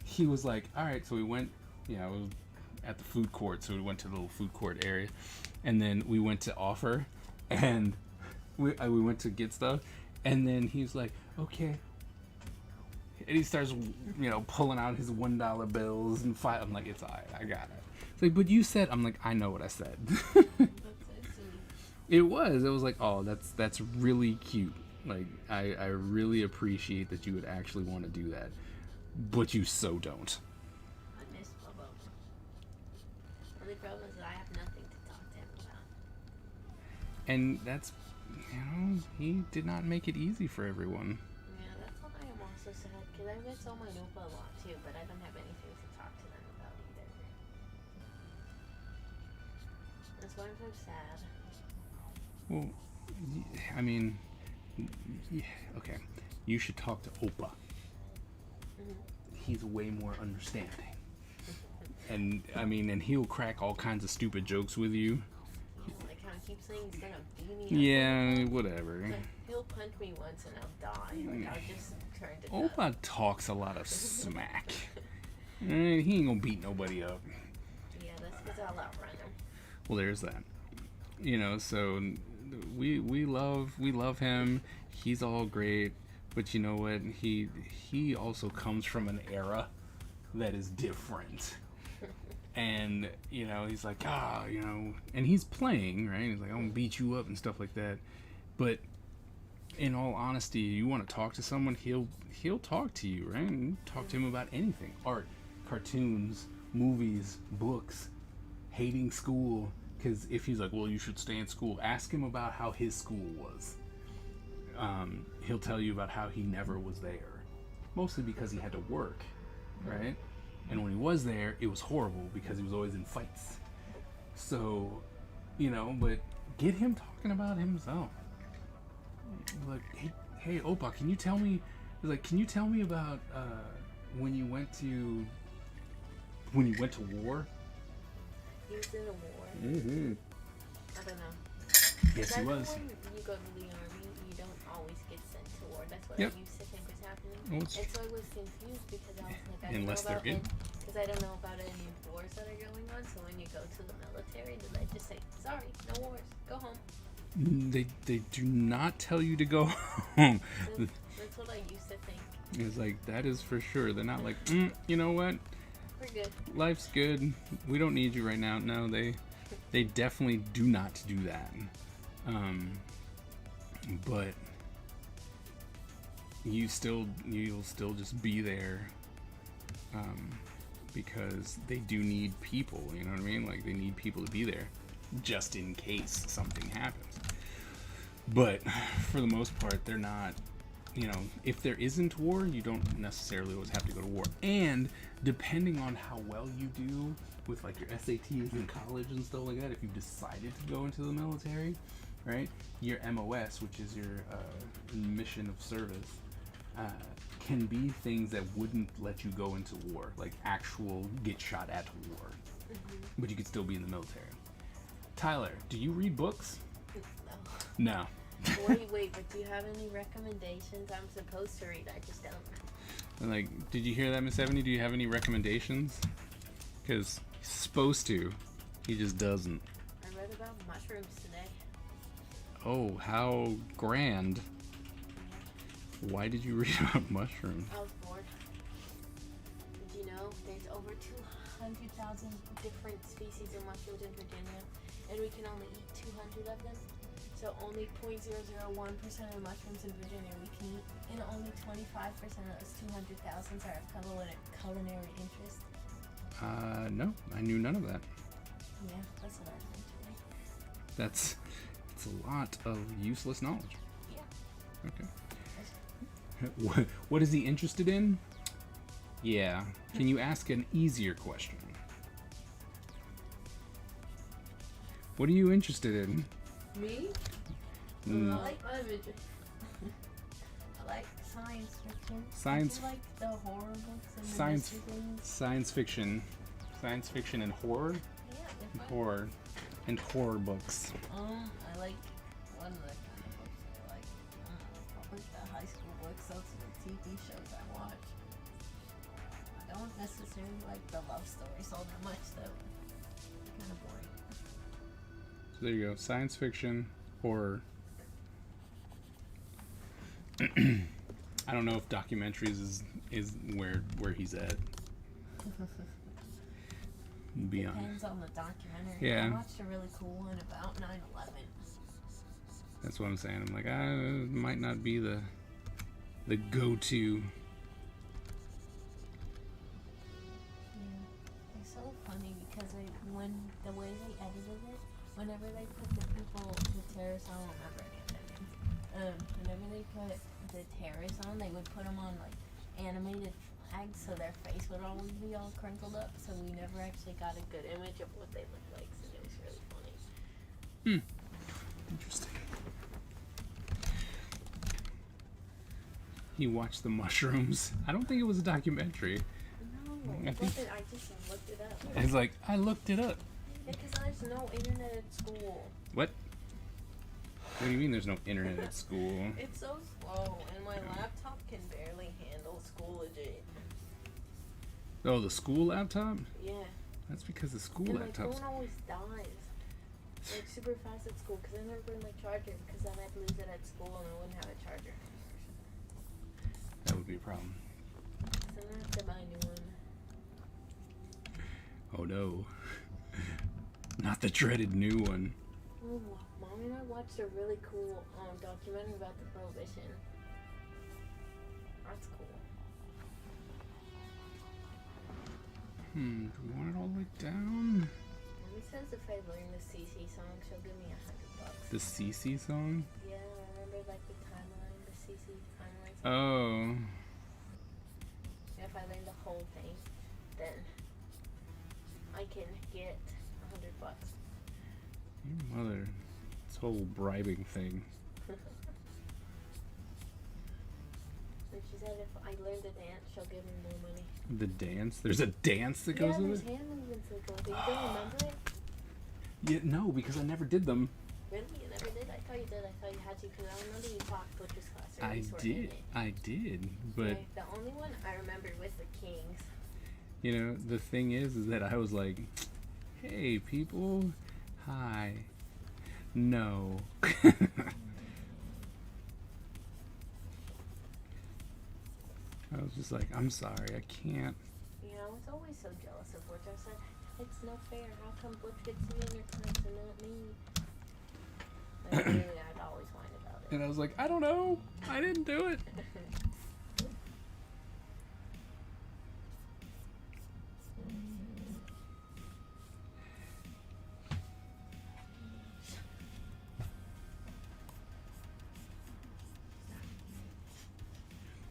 he was like, all right, so we went, it was at the food court, so we went to the little food court area, and then we went to offer, and we went to get stuff, and then he was like, okay, and he starts pulling out his $1 bills and five. I'm like, it's alright, I got it. It's like, but you said. I'm like, I know what I said. It was like, oh, that's really cute. Like, I really appreciate that you would actually want to do that, but you so don't. I miss Bubba. The only problem is that I have nothing to talk to him about. And that's, he did not make it easy for everyone. Yeah, that's why I'm also sad because I miss all my Opa a lot too, but I don't have anything to talk to them about either. That's why I'm so sad. Well, I mean, okay. You should talk to Opa. He's way more understanding. And I mean, and he'll crack all kinds of stupid jokes with you. Like how he keeps saying he's gonna beat me up. Yeah, whatever. Like, he'll punch me once and I'll die. Like I'll just turn to Opa talks a lot of smack. He ain't gonna beat nobody up. Yeah, that's because I'll outrun him. Well, there's that. So we love him. He's all great, but you know what? He also comes from an era that is different. And he's like, and he's playing, right? He's like, I'm gonna beat you up and stuff like that. But in all honesty, you want to talk to someone, he'll talk to you, right? And talk to him about anything: art, cartoons, movies, books, hating school. Because if he's like, well, you should stay in school, ask him about how his school was. He'll tell you about how he never was there, mostly because he had to work, right? And when he was there, it was horrible because he was always in fights. So, but get him talking about himself. Like, hey, Opa, can you tell me? Can you tell me about when you went to war? He was in a war. Mm-hmm. I don't know. Yes, he was. When you go to the army, you don't always get sent to war. That's what Yep. I used to think was happening. Well, And so I was confused because I was like, Unless they're in. Because I don't know about any wars that are going on. So when you go to the military, do they just say, sorry, no wars, go home? They do not tell you to go home. That's what I used to think. It's like, that is for sure. They're not like, you know what? We're good. Life's good. We don't need you right now. No, they definitely do not do that. But you'll still just be there. Because they do need people, you know what I mean? Like, they need people to be there just in case something happens. But for the most part, they're not, if there isn't war, you don't necessarily always have to go to war. And depending on how well you do with like your SATs in college and stuff like that, if you've decided to go into the military, right, your MOS, which is your mission of service, can be things that wouldn't let you go into war, like actual get shot at war. But you could still be in the military. Tyler, do you read books? No. Wait, but do you have any recommendations? I'm supposed to read, I just don't. And like, did you hear that, Miss Ebony? Do you have any recommendations? Because he's supposed to. He just doesn't. I read about mushrooms today. Oh, how grand. Why did you read about mushrooms? I was bored. Did you know there's over 200,000 different species of mushrooms in Virginia, and we can only eat 200 of them? So only 0.001% of mushrooms in Virginia we can eat, and only 25% of those 200,000 are of culinary interest. No, I knew none of that. Yeah, that's what I learned today. That's a lot of useless knowledge. Yeah. Okay. What is he interested in? Yeah. Can you ask an easier question? What are you interested in? Me? Mm. I like science fiction. Science- I like the horror books and the Science- mystery things. Science fiction and horror, Yeah, they're fun. horror books. I like one of the kind of books I like. Probably the high school books. Those are the TV shows I watch. I don't necessarily like the love stories all that much, though. Kind of boring. So there you go. Science fiction, horror. I don't know if documentaries is where he's at. Beyond. Depends on the documentary. Yeah. I watched a really cool one about 9/11. That's what I'm saying. I'm like, it might not be the go-to. Yeah. It's so funny because when the way they edited it, whenever they put the terrorists, I don't remember any of their names. Whenever they put the terrorists on, they would put them on like animated flags, so their face would always be all crinkled up. So we never actually got a good image of what they looked like. So it was really funny. Interesting. He watched the mushrooms. I don't think it was a documentary. No, I think- I just looked it up. It's like, I looked it up. Yeah, because there's no internet at school. What? What do you mean there's no internet at school? It's so slow, and my laptop can barely handle Schoology. Oh, the school laptop? Yeah. That's because the school And my laptop's... phone always dies. Like super fast at school, because I never bring my charger, because then I'd lose it at school and I wouldn't have a charger. That would be a problem. So then I have to buy a new one. Oh no. Not the dreaded new one. Oh, Mom and I watched a really cool documentary about the Prohibition. That's cool. Do we want it all the way down? Mommy says if I learn the CC song, she'll give me $100. The CC song? Yeah, I remember like the timeline, the CC timeline. Oh. If I learn the whole thing, then I can get $100. Your mother. This whole bribing thing. And she said if I learn the dance, she'll give me more money. The dance? There's a dance that goes Yeah, with there's it? hand movements that go with it. You don't remember it? Yeah, no, because I never did them. Really? You never did? I thought you did. I thought you had to, because I remember you taught Butcher's class. Or I you sort of did. it. I did. But, Okay, the only one I remember was the Kings. you know, the thing is that I was like, hey, people. Hi. No. I was just like, I'm sorry, I can't. You know, I was always so jealous of Butch. I said, it's no fair. How come Butch gets to be in your class and not me? And really, I'd always whine about it. And I was like, I don't know. I didn't do it.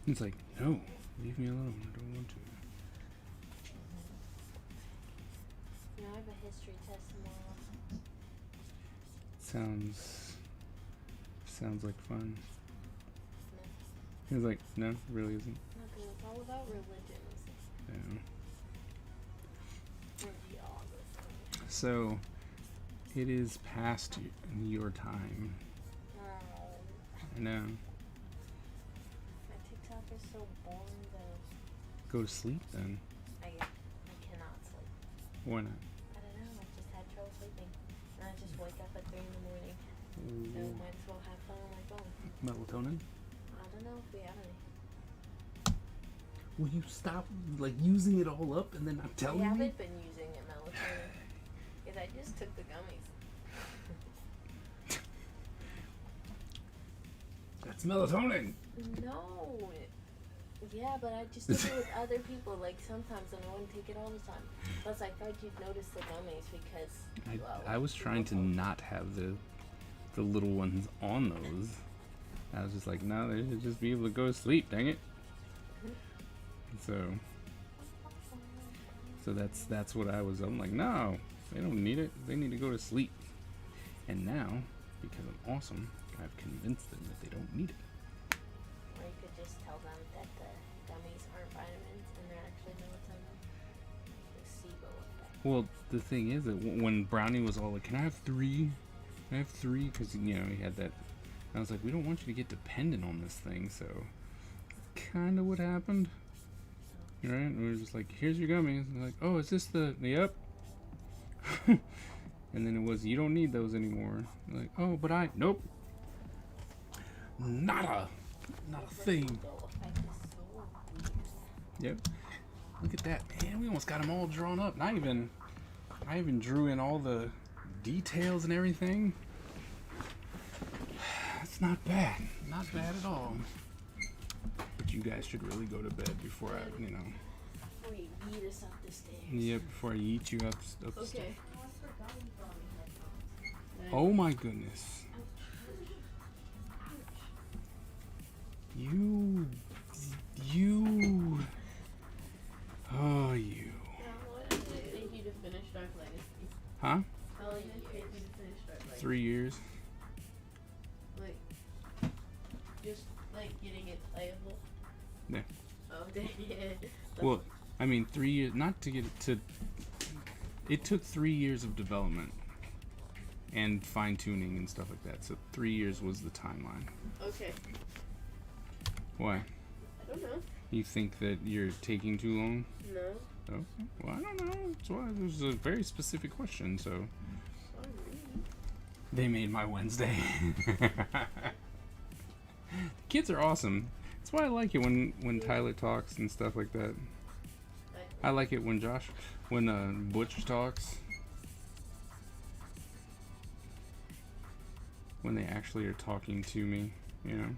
It's like, no, leave me alone. I don't want to. You know, I have a history test tomorrow. Sounds like fun. No, He was like, no, it really isn't. nothing. It's all about religion. Yeah. Geography. So, it is past your time. Oh, I know. my TikTok is so boring though. Go to sleep then. I cannot sleep. Why not? I don't know. I just had trouble sleeping. And I just wake up at 3 in the morning. So might as well have fun on my phone. Melatonin? I don't know if we have any. Will you stop like using it all up and then not I telling me? haven't been using it melatonin. Because I just took the gummies. That's melatonin. No. Yeah, but I just took it with other people, like sometimes, and I wouldn't take it all the time. Plus, I thought you'd notice the gummies because. I was trying to not have the little ones on those. I was just like, no, they should just be able to go to sleep. Dang it. So that's what I was. I'm like, no, they don't need it. They need to go to sleep. And now, because I'm awesome, I've convinced them that they don't need it. Or you could just tell them that the gummies aren't vitamins and they're actually melatonin. Placebo effect. Well, the thing is that when Brownie was all like, can I have 3? Can I have 3? Because, you know, he had that. I was like, we don't want you to get dependent on this thing, so kind of what happened. Right? And we were just like, here's your gummies. And they're like, oh, is this the. Yep. And then it was, you don't need those anymore. They're like, oh, but I. Nope. Not a thing. Placebo effect is so weird. Yep. Look at that, man. We almost got them all drawn up. I even drew in all the details and everything. It's not bad. Not bad at all. But you guys should really go to bed before I, you know. Before you eat us up the stairs. Yeah, before I eat you up the Okay. Oh, I forgot you brought me headphones. Oh my goodness. You. Oh, you. How long did it take you to finish Dark Legacy? Huh? How long did it take you to finish Dark Legacy? 3 years. Like, just like getting it playable. Yeah. Oh, dang it. Well, I mean, 3 years. Not to get it to. It took 3 years of development and fine tuning and stuff like that. So 3 years was the timeline. Okay. Why? I don't know. You think that you're taking too long? No. Oh, well, I don't know. That's why there's a very specific question. So Sorry. they made my Wednesday. Kids are awesome. That's why I like it when Tyler talks and stuff like that. I like it when Butch talks. When they actually are talking to me, you know,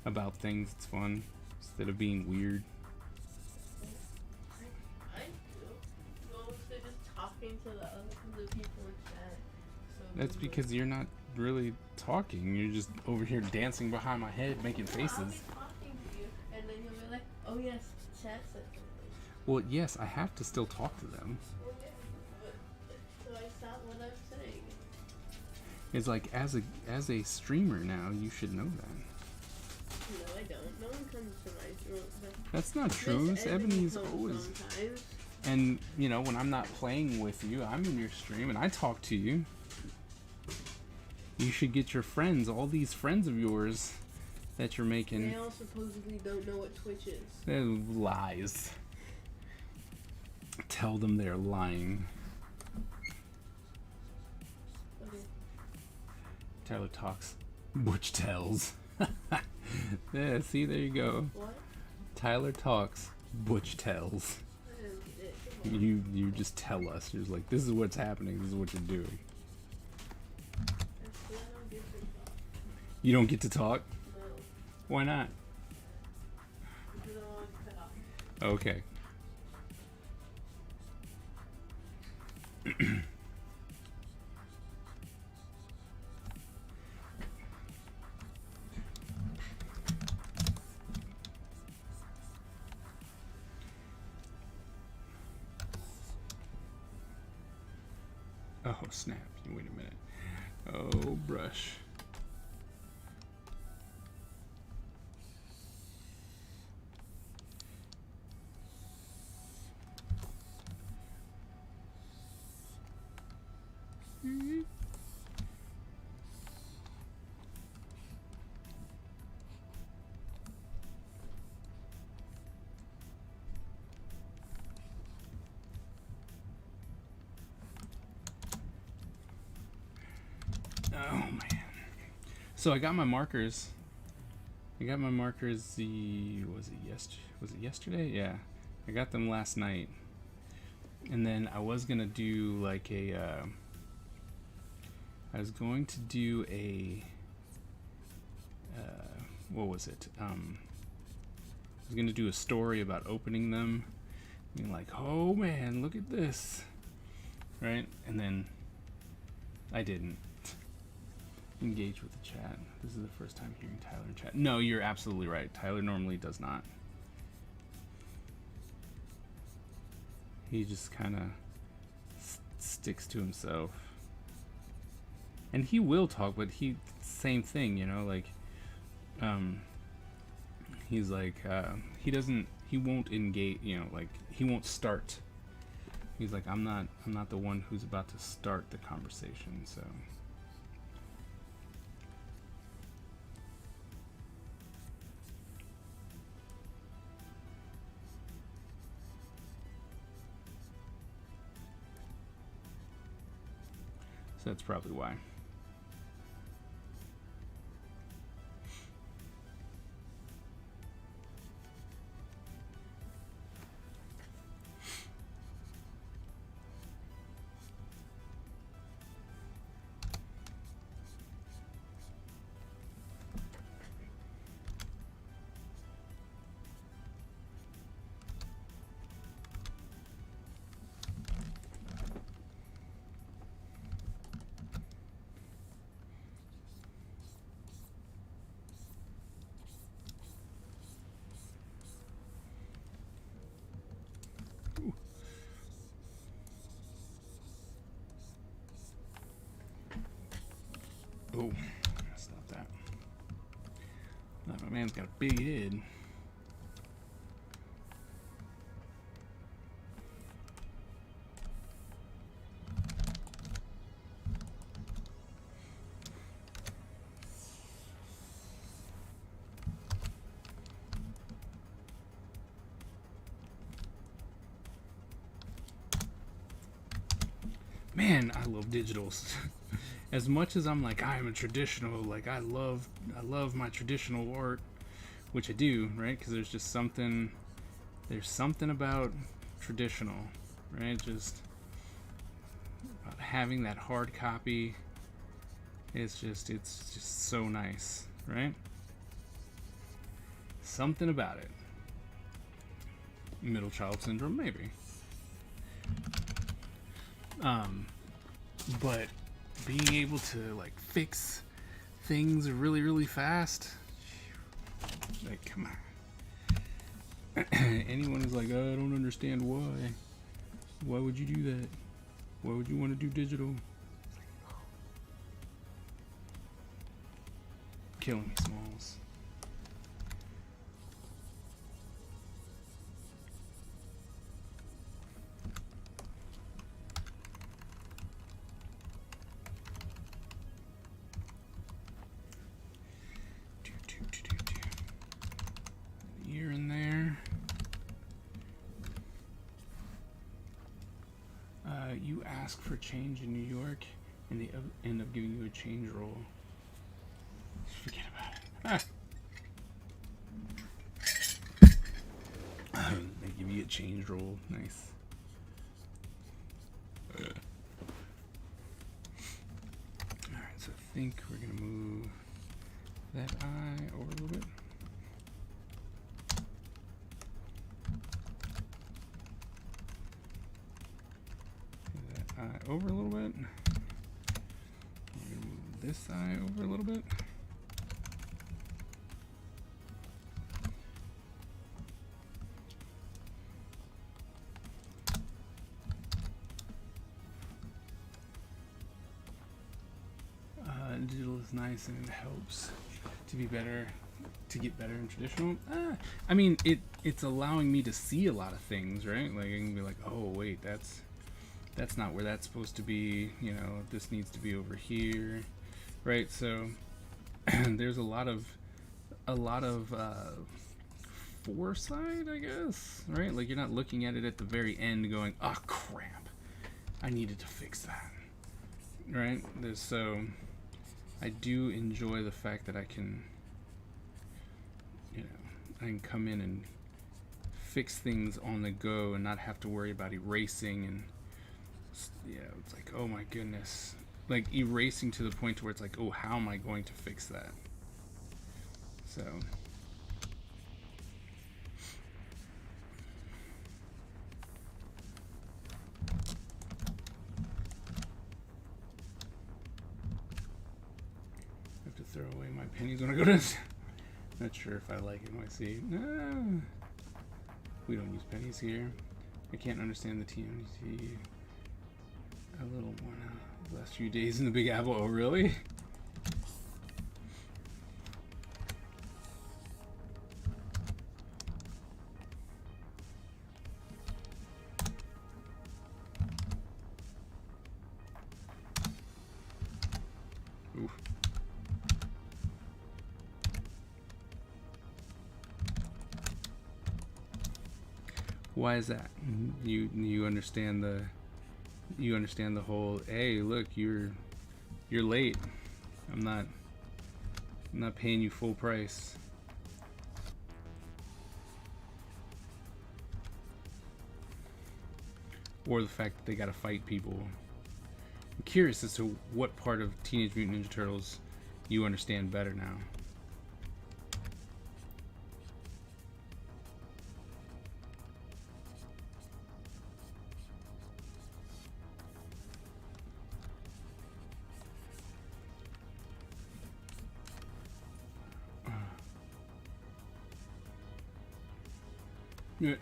about things. It's fun instead of being weird. I do. Mostly just talking to the people in chat. So That's good. because you're not really talking. You're just over here dancing behind my head, making I'll faces. be talking to you, and then you'll be like, "Oh yes, chat said something." Well, yes, I have to still talk to them. Well, yeah, but so I stop what I'm saying. It's like as a streamer now, you should know that. No, I don't. No one comes to my throat. But That's not true. Miss Ebony's comes always. sometimes. And you know, when I'm not playing with you, I'm in your stream and I talk to you. You should get your friends, all these friends of yours that you're making. They all supposedly don't know what Twitch is. They're lies. Tell them they're lying. Okay. Tyler talks. Butch tells. Yeah, see, there you go. What? Tyler talks. Butch tells. I don't get it. Come on. You just tell us. You're just like, this is what's happening. This is what you're doing. Actually, I don't get to talk. You don't get to talk? No, Why not? because I don't want to cut off. Okay. Oh, snap. Wait a minute. Oh, brush. Oh man. So I got my markers. Was it yesterday? Yeah. I got them last night. And then I was gonna do like I was going to do a what was it? I was gonna do a story about opening them. Being like, oh man, look at this. Right? And then I didn't engage with the chat. This is the first time hearing Tyler in chat. No, you're absolutely right. Tyler normally does not. He just kind of sticks to himself. And he will talk, but same thing, you know, like, he's like, he won't engage, you know, like, he won't start. He's like, I'm not the one who's about to start the conversation, so. So that's probably why. Oh, stop that. My man's got a big head. Man, I love digitals. As much as I'm like, I'm a traditional, like I love my traditional art, which I do, right? Because there's something about traditional, right? Just about having that hard copy. It's just so nice, right? Something about it. Middle child syndrome, maybe. But being able to like fix things really, really fast, like, come on. Anyone who's like, oh, I don't understand why. Why would you do that? Why would you want to do digital? Killing me, Smalls. Ear in there. You ask for change in New York, and they end up giving you a change roll. Forget about it. They give you a change roll. Nice. Alright, so I think we're going to move that eye over a little bit. That eye over a little bit. We're going to move this eye over a little bit. Digital is nice and it helps to be better, to get better in traditional. I mean, it's allowing me to see a lot of things, right? Like I can be like, oh wait, that's not where that's supposed to be. You know, this needs to be over here, right? So there's a lot of foresight, I guess, right? Like you're not looking at it at the very end going, oh crap, I needed to fix that, right? So I do enjoy the fact that I can, I can come in and fix things on the go and not have to worry about erasing and, it's like, oh my goodness, like erasing to the point to where it's like, oh, how am I going to fix that? So. Throw away my pennies when I go to this. Not sure if I like it when I see. We don't use pennies here. I can't understand the TMT a little more now. The last few days in the Big Apple. Oh, really? Oof. Why is that? You understand the whole, hey, look, you're late. I'm not paying you full price. Or the fact that they gotta fight people. I'm curious as to what part of Teenage Mutant Ninja Turtles you understand better now. Yeah.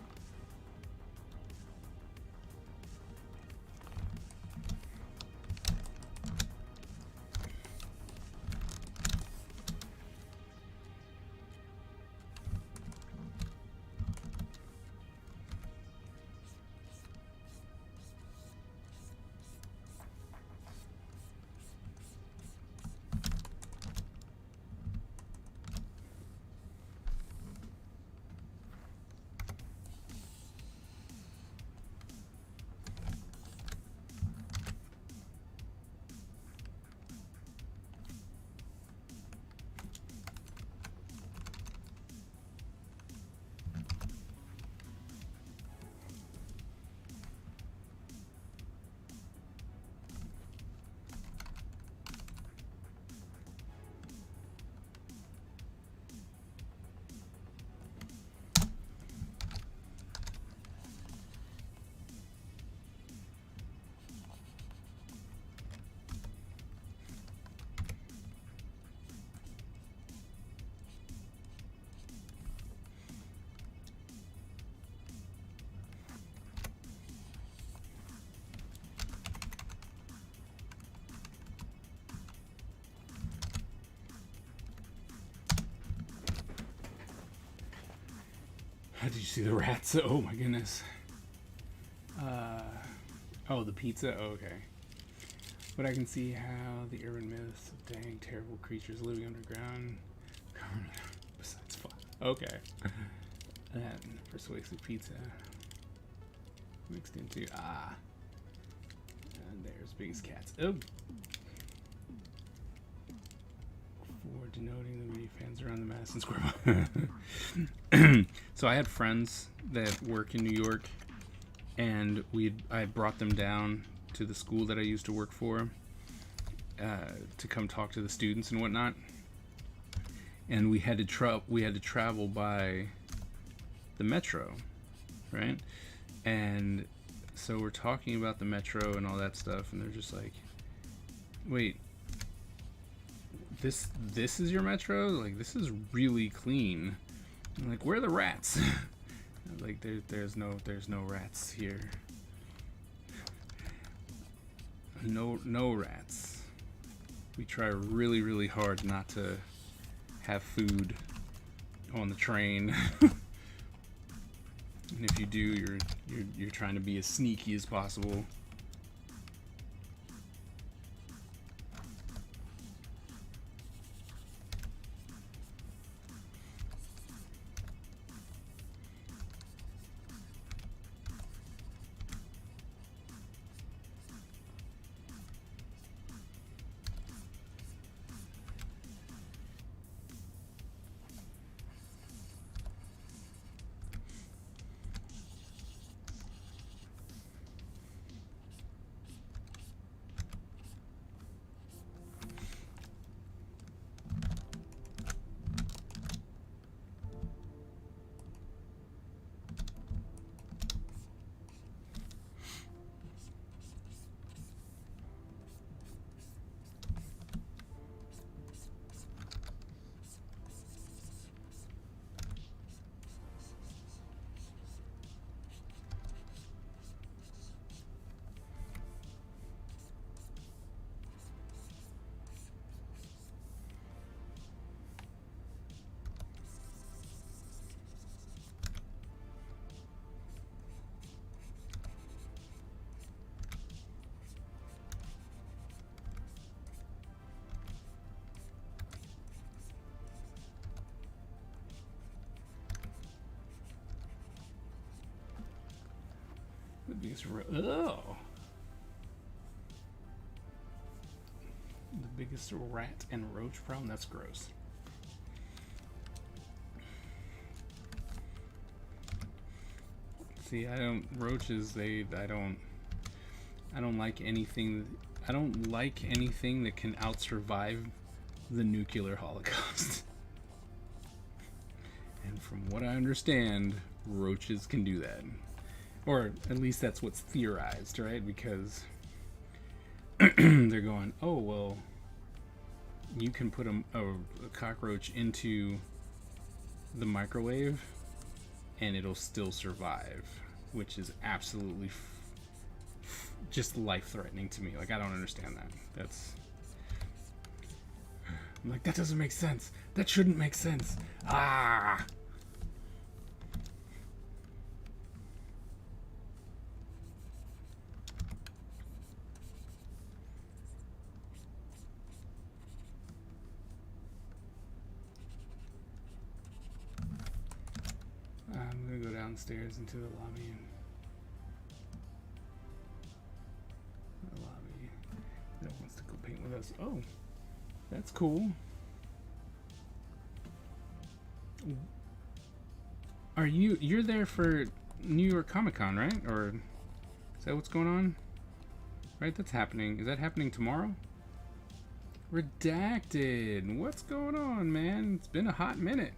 Did you see the rats? Oh my goodness. Oh, the pizza? Oh, okay. But I can see how the urban myths of dang terrible creatures living underground. Besides fun. Okay. That persuasive pizza. Mixed into. And there's biggest cats. Oh! For denoting the many fans around the Madison Square Mall. So I had friends that work in New York, and I brought them down to the school that I used to work for to come talk to the students and whatnot. And we had to travel by the metro, right? And so we're talking about the metro and all that stuff, and they're just like, "Wait, this is your metro? Like, this is really clean." I'm like, "Where are the rats?" Like, there's no rats here. No rats. We try really, really hard not to have food on the train. And if you do, you're trying to be as sneaky as possible. The biggest rat and roach problem? That's gross. See, roaches, I don't like anything that can out-survive the nuclear holocaust. And from what I understand, roaches can do that. Or at least that's what's theorized, right? Because they're going, oh, well, you can put a cockroach into the microwave and it'll still survive, which is absolutely just life-threatening to me. Like, I don't understand that. I'm like, that doesn't make sense. That shouldn't make sense. Ah! I'm gonna go downstairs into the lobby. That wants to go paint with us. Oh, that's cool. You're there for New York Comic Con, right? Or is that what's going on? Right, that's happening. Is that happening tomorrow? Redacted. What's going on, man? It's been a hot minute.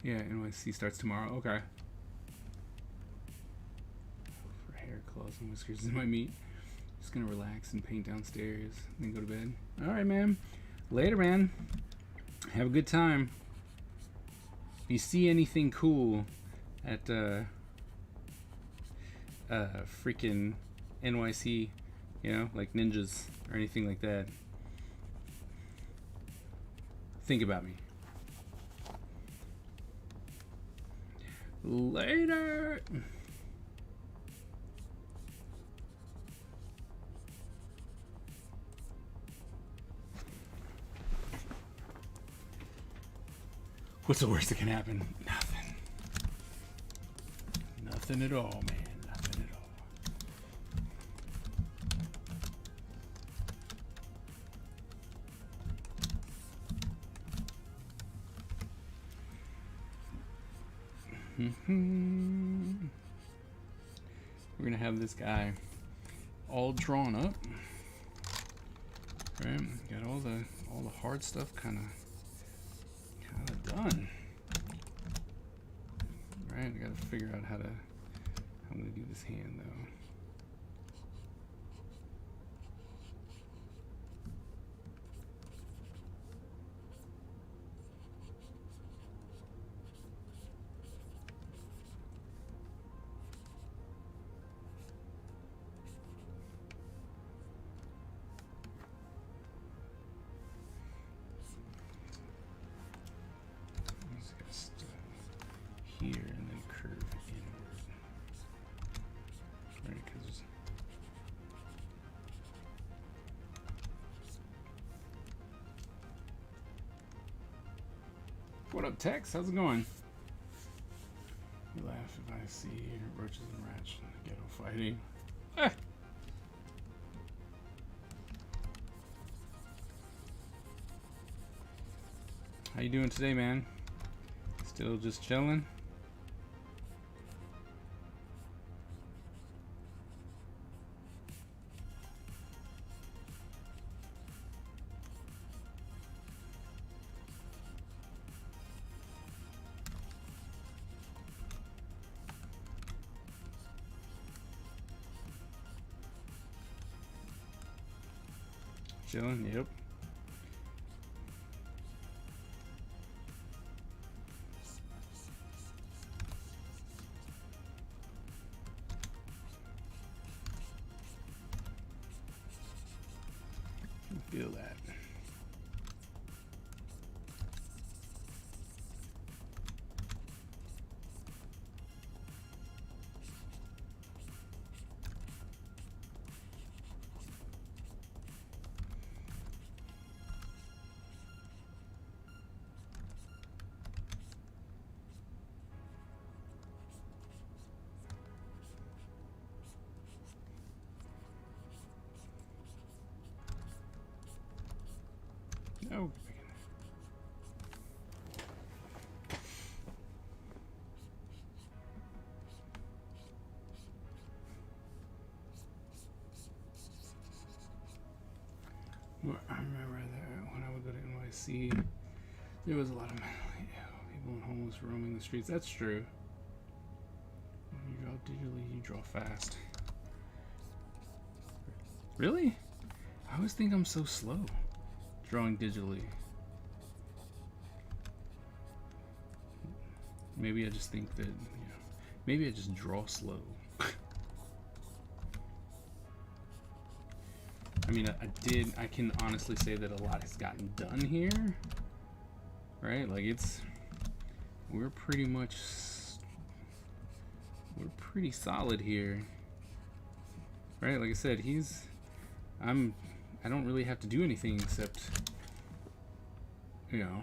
Yeah, NYC starts tomorrow. Okay. For hair, claws, and whiskers is my meat. Just gonna relax and paint downstairs, then go to bed. All right, man. Later, man. Have a good time. you see anything cool at freaking NYC, you know, like ninjas or anything like that, think about me. Later. What's the worst that can happen? Nothing. Nothing at all, man. Nothing at all. We're gonna have this guy all drawn up. Right? Got all the hard stuff kind of done. Right, I gotta figure out how I'm gonna do this hand though. Here and then curve inward, right? Because what up, Tex? How's it going? You laugh if I see roaches and rats in the ghetto fighting. Ah. How you doing today, man? Still just chilling? Chilling, yep. Feel that. No. Well, I remember that when I would go to NYC, there was a lot of mentally ill people and homeless roaming the streets. That's true. When you draw digitally, you draw fast. Really? I always think I'm so slow drawing digitally. Maybe I just think that, you know, maybe I just draw slow. I mean, I can honestly say that a lot has gotten done here, right? Like we're pretty solid here, right? Like I said, I don't really have to do anything except, you know,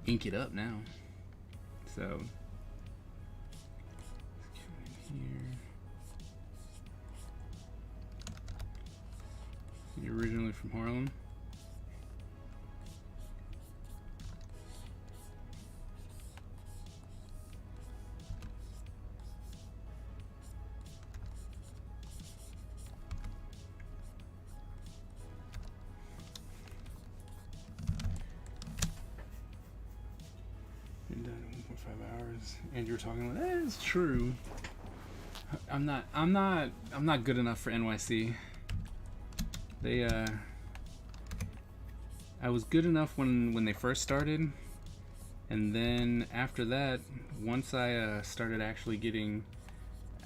ink it up now. So, let's come in here. You're originally from Harlem? Been done in 1.5 hours. And you were talking about that is true. I'm not good enough for NYC. I was good enough when they first started, And then after that, once I started actually getting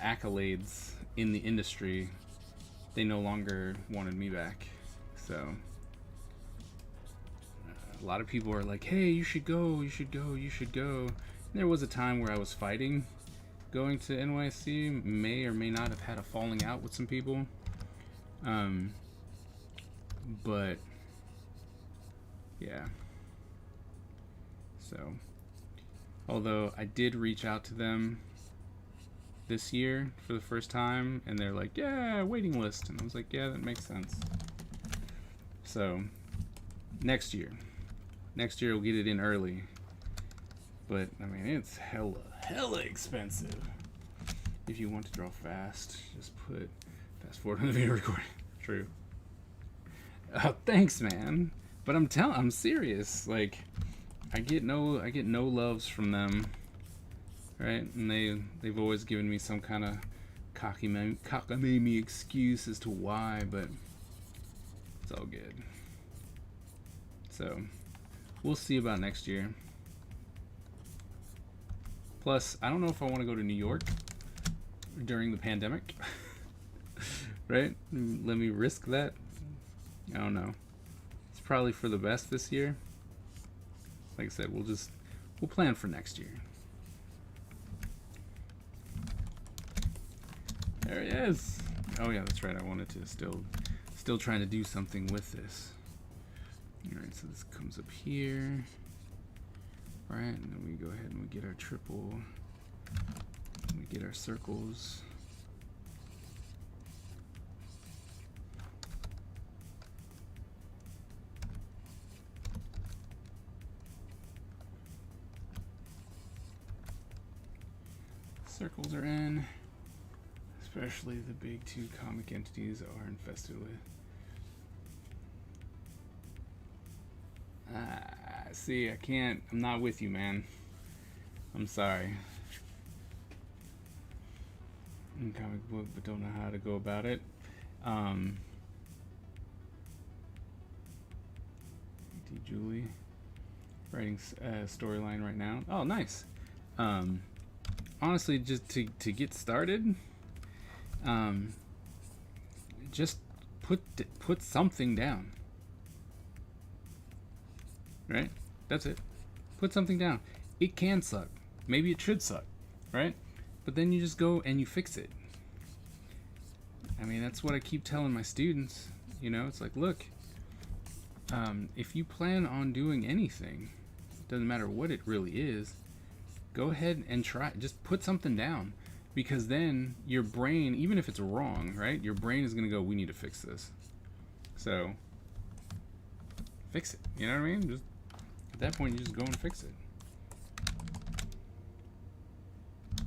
accolades in the industry, they no longer wanted me back. So a lot of people are like, hey, you should go, you should go, you should go. And there was a time where I was fighting going to NYC, may or may not have had a falling out with some people. But yeah. So, although I did reach out to them this year for the first time, and they're like, yeah, waiting list. And I was like, yeah, that makes sense. So, next year we'll get it in early. But, I mean, it's hella expensive. If you want to draw fast, just put fast forward on the video recording. True. Oh, thanks, man. But I'm serious. Like, I get no loves from them, right? And they've always given me some kind of cockamamie excuse as to why, but it's all good. So, we'll see about next year. Plus, I don't know if I want to go to New York during the pandemic. Right? Let me risk that. I don't know. It's probably for the best this year. Like I said, we'll plan for next year. There he is. Oh yeah, that's right. I wanted to still trying to do something with this. All right, so this comes up here. All right, and then we go ahead and we get our triple. We get our circles. Circles are in, especially the big two comic entities are infested with. See, I'm not with you, man. I'm sorry. In comic book, but don't know how to go about it. D. Julie, writing storyline right now. Oh, nice. Honestly, just to get started, just put something down. Right? That's it. Put something down. It can suck. Maybe it should suck, right? But then you just go and you fix it. I mean, that's what I keep telling my students. You know, it's like, look, if you plan on doing anything, doesn't matter what it really is, go ahead and try. Just put something down. Because then your brain, even if it's wrong, right? Your brain is going to go, we need to fix this. So, fix it. You know what I mean? Just at that point, you just go and fix it.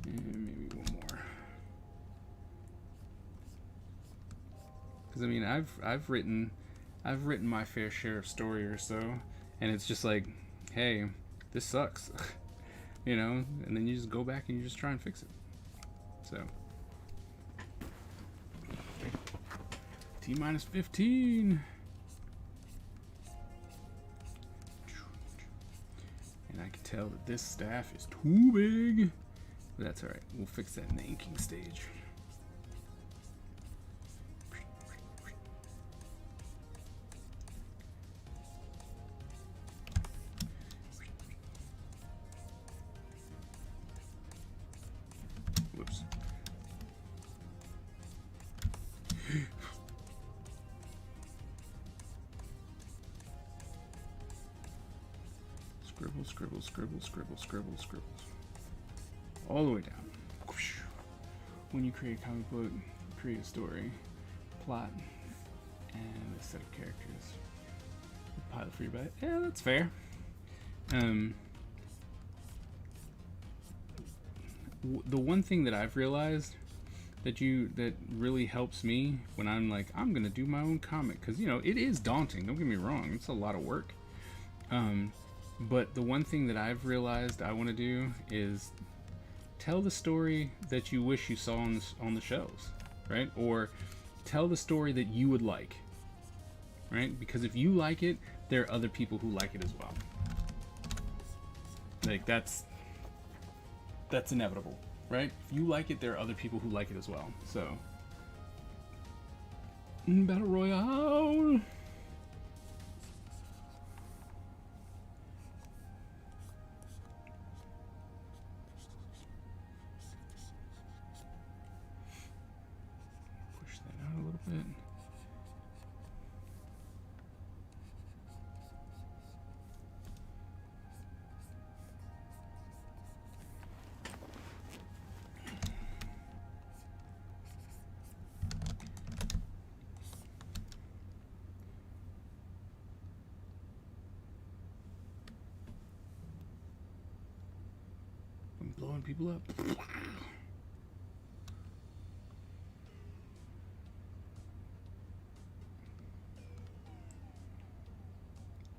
And maybe one more. Because I mean, I've written my fair share of story or so, and it's just like, hey, this sucks, you know. And then you just go back and you just try and fix it. So T-minus 15. And I can tell that this staff is too big. But that's alright. We'll fix that in the inking stage. Whoops. Scribble, scribble, scribble, scribble, scribble, scribbles. All the way down. When you create a comic book, create a story, plot, and a set of characters. Pilot for your bet. Yeah, that's fair. The one thing that I've realized that really helps me when I'm like, I'm gonna do my own comic, because you know it is daunting. Don't get me wrong; it's a lot of work. But the one thing that I've realized I want to do is tell the story that you wish you saw on the shelves, right? Or tell the story that you would like, right? Because if you like it, there are other people who like it as well. Like that's inevitable, right? If you like it, there are other people who like it as well. So, Battle Royale. Push that out a little bit. I'm blowing people up.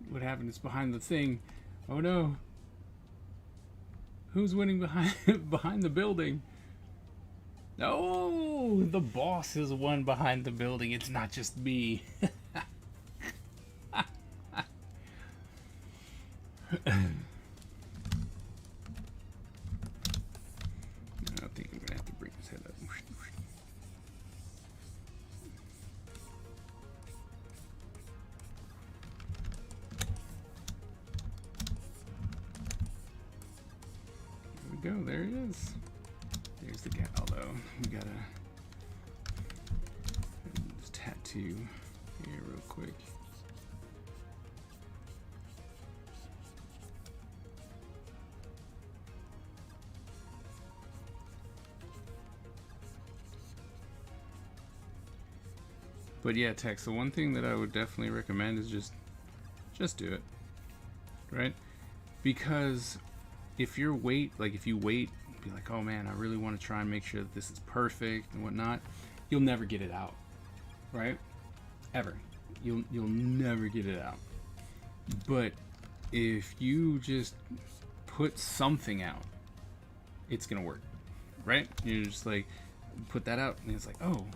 What happened is behind the thing. Oh no. Who's winning behind the building? Oh, the boss is one behind the building. It's not just me. I think I'm gonna have to bring his head up. There we go. There he is. There's the gal, though. We gotta just tattoo here real quick. But yeah, Tex, the one thing that I would definitely recommend is just do it, right? Because if you wait, be like, oh man, I really want to try and make sure that this is perfect and whatnot, you'll never get it out, right? Ever. You'll never get it out. But if you just put something out, it's gonna work, right? You're just like, put that out, and it's like, oh,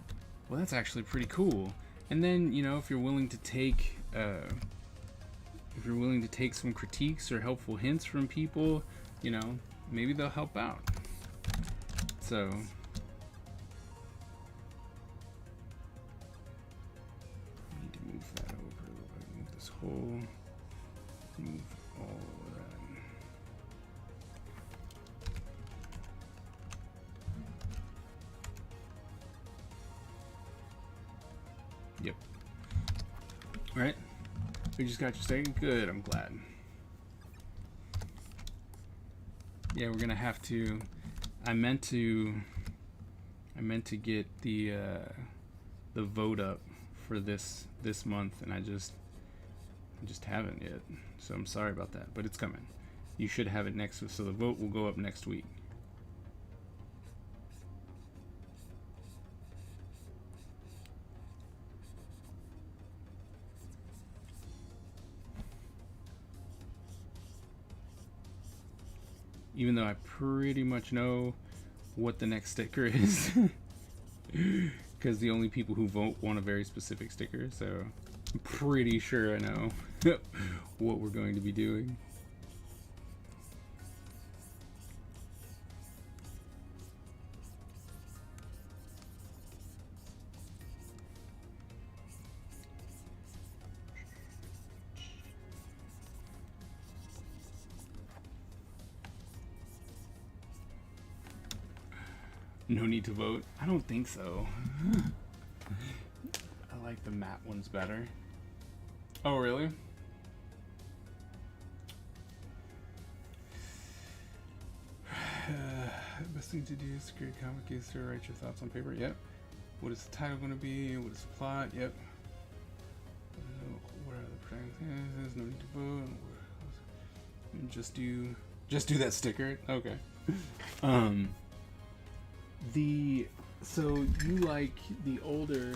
well, that's actually pretty cool. And then, if you're willing to take some critiques or helpful hints from people, maybe they'll help out. So I need to move that over a little bit. Move this whole, move all of that. Yep. Right? We just got you saying good. I'm glad. Yeah, we're gonna have to. I meant to get the vote up for this month, and I just haven't yet. So I'm sorry about that, but it's coming. You should have it next week. So the vote will go up next week. Even though I pretty much know what the next sticker is. Because the only people who vote want a very specific sticker, so I'm pretty sure I know what we're going to be doing. No need to vote? I don't think so. I like the matte ones better. Oh, really? Best thing to do is create a comic case or write your thoughts on paper. Yep. What is the title going to be? What is the plot? Yep. What are the protagonists? No need to vote. Just do that sticker. Okay. So you like the older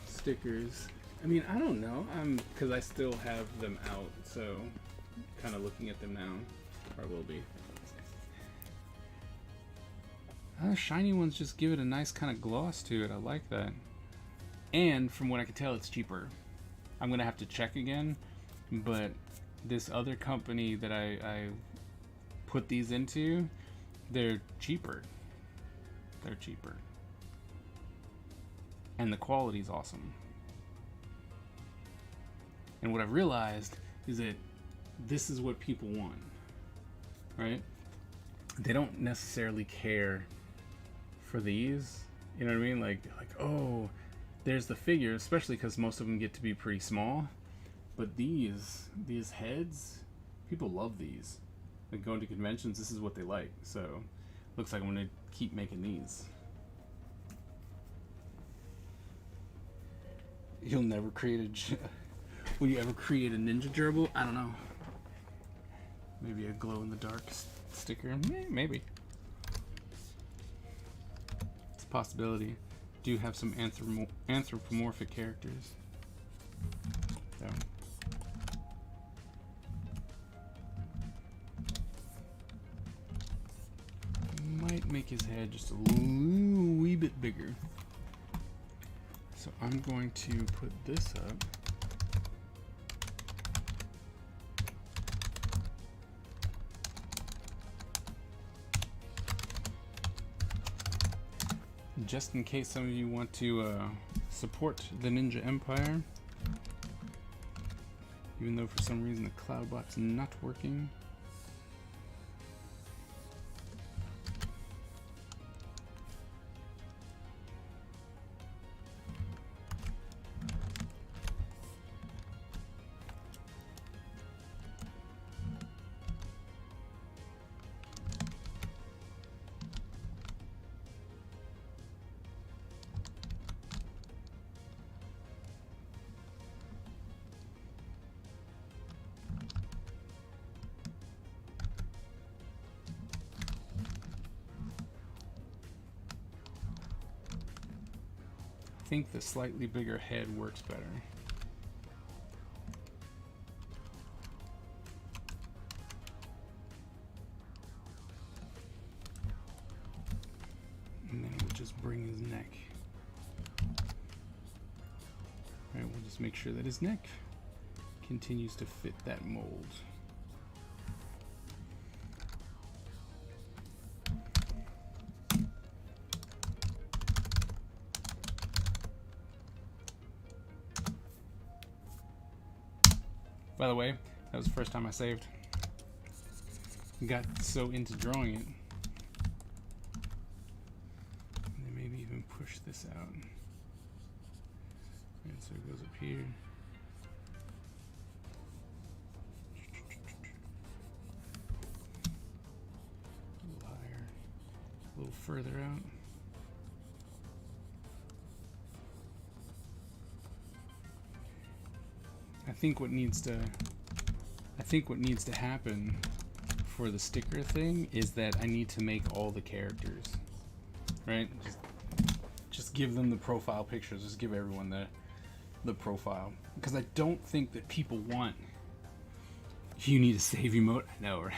stickers? I mean, I don't know. Because I still have them out, so kind of looking at them now, or will be. Shiny ones just give it a nice kind of gloss to it. I like that. And from what I can tell, it's cheaper. I'm gonna have to check again, but this other company that I put these into, they're cheaper. They're cheaper. And the quality's awesome. And what I've realized is that this is what people want, right? They don't necessarily care for these, you know what I mean? Like, oh, there's the figure, especially because most of them get to be pretty small. But these heads, people love these. Like, going to conventions, this is what they like. So, looks like I'm gonna keep making these. You'll never create a. Will you ever create a Ninja gerbil? I don't know. Maybe a glow in the dark sticker. Maybe. It's a possibility. Do have some anthropomorphic characters. So. Might make his head just a wee bit bigger. So I'm going to put this up. Just in case some of you want to support the Ninja Empire, even though for some reason the Cloudbot's not working. I think the slightly bigger head works better. And then we'll just bring his neck. Alright, we'll just make sure that his neck continues to fit that mold. By the way, that was the first time I saved. Got so into drawing it. And then maybe even push this out. And so it goes up here. A little higher. A little further out. I think what needs to happen for the sticker thing is that I need to make all the characters, right? Just give them the profile pictures. Just give everyone the profile, because I don't think that people want. You need a save emote. I know, right?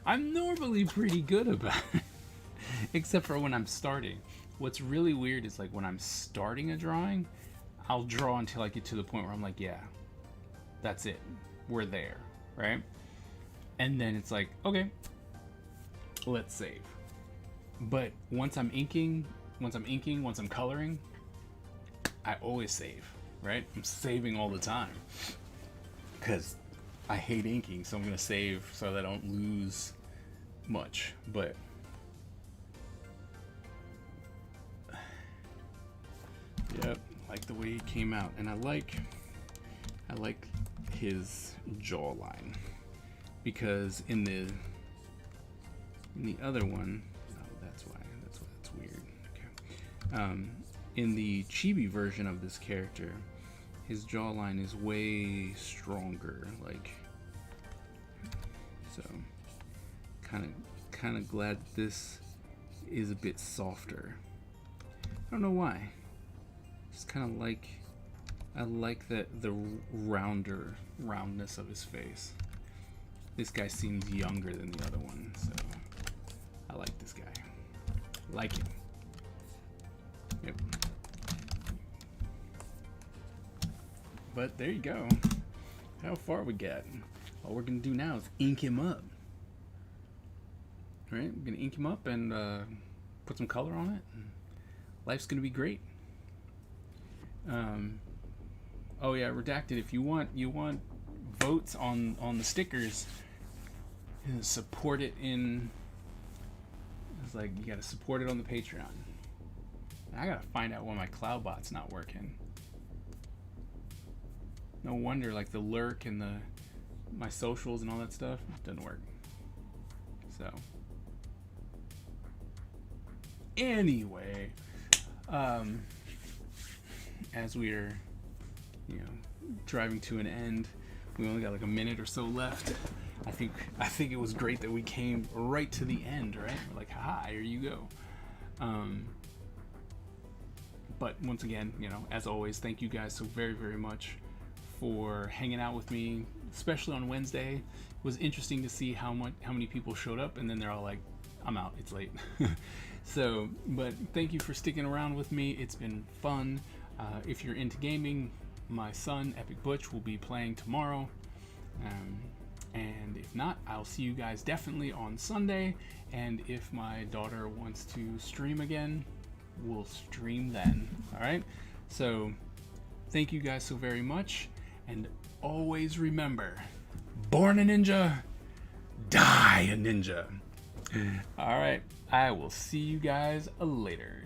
I'm normally pretty good about it, except for when I'm starting. What's really weird is like when I'm starting a drawing, I'll draw until I get to the point where I'm like, yeah, that's it. We're there, right? And then it's like, okay, let's save. But once I'm inking, once I'm coloring, I always save, right? I'm saving all the time because I hate inking, so I'm gonna save so that I don't lose much. But yep. Like the way he came out, and I like his jawline, because in the other one, oh, that's why that's weird. Okay, in the chibi version of this character, his jawline is way stronger. Like, so kind of glad this is a bit softer. I don't know why. Just kind of like, I like that the roundness of his face. This guy seems younger than the other one, so I like this guy. Like him. Yep. But there you go. How far we got. All we're gonna do now is ink him up. All right, I'm gonna ink him up and put some color on it. And life's gonna be great. Oh yeah, redacted. If you want votes on the stickers, support it in. It's like you gotta support it on the Patreon. I gotta find out why my CloudBot's not working. No wonder, like the lurk and my socials and all that stuff doesn't work. So anyway, as we're driving to an end, we only got like a minute or so left. I think it was great that we came right to the end, right? We're like, haha, here you go. But once again, as always, thank you guys so very, very much for hanging out with me, especially on Wednesday. It was interesting to see how many people showed up, and then they're all like, I'm out, it's late. So, but thank you for sticking around with me. It's been fun. If you're into gaming, my son, Epic Butch, will be playing tomorrow. And if not, I'll see you guys definitely on Sunday. And if my daughter wants to stream again, we'll stream then. All right? So, thank you guys so very much. And always remember, born a ninja, die a ninja. All right. I will see you guys later.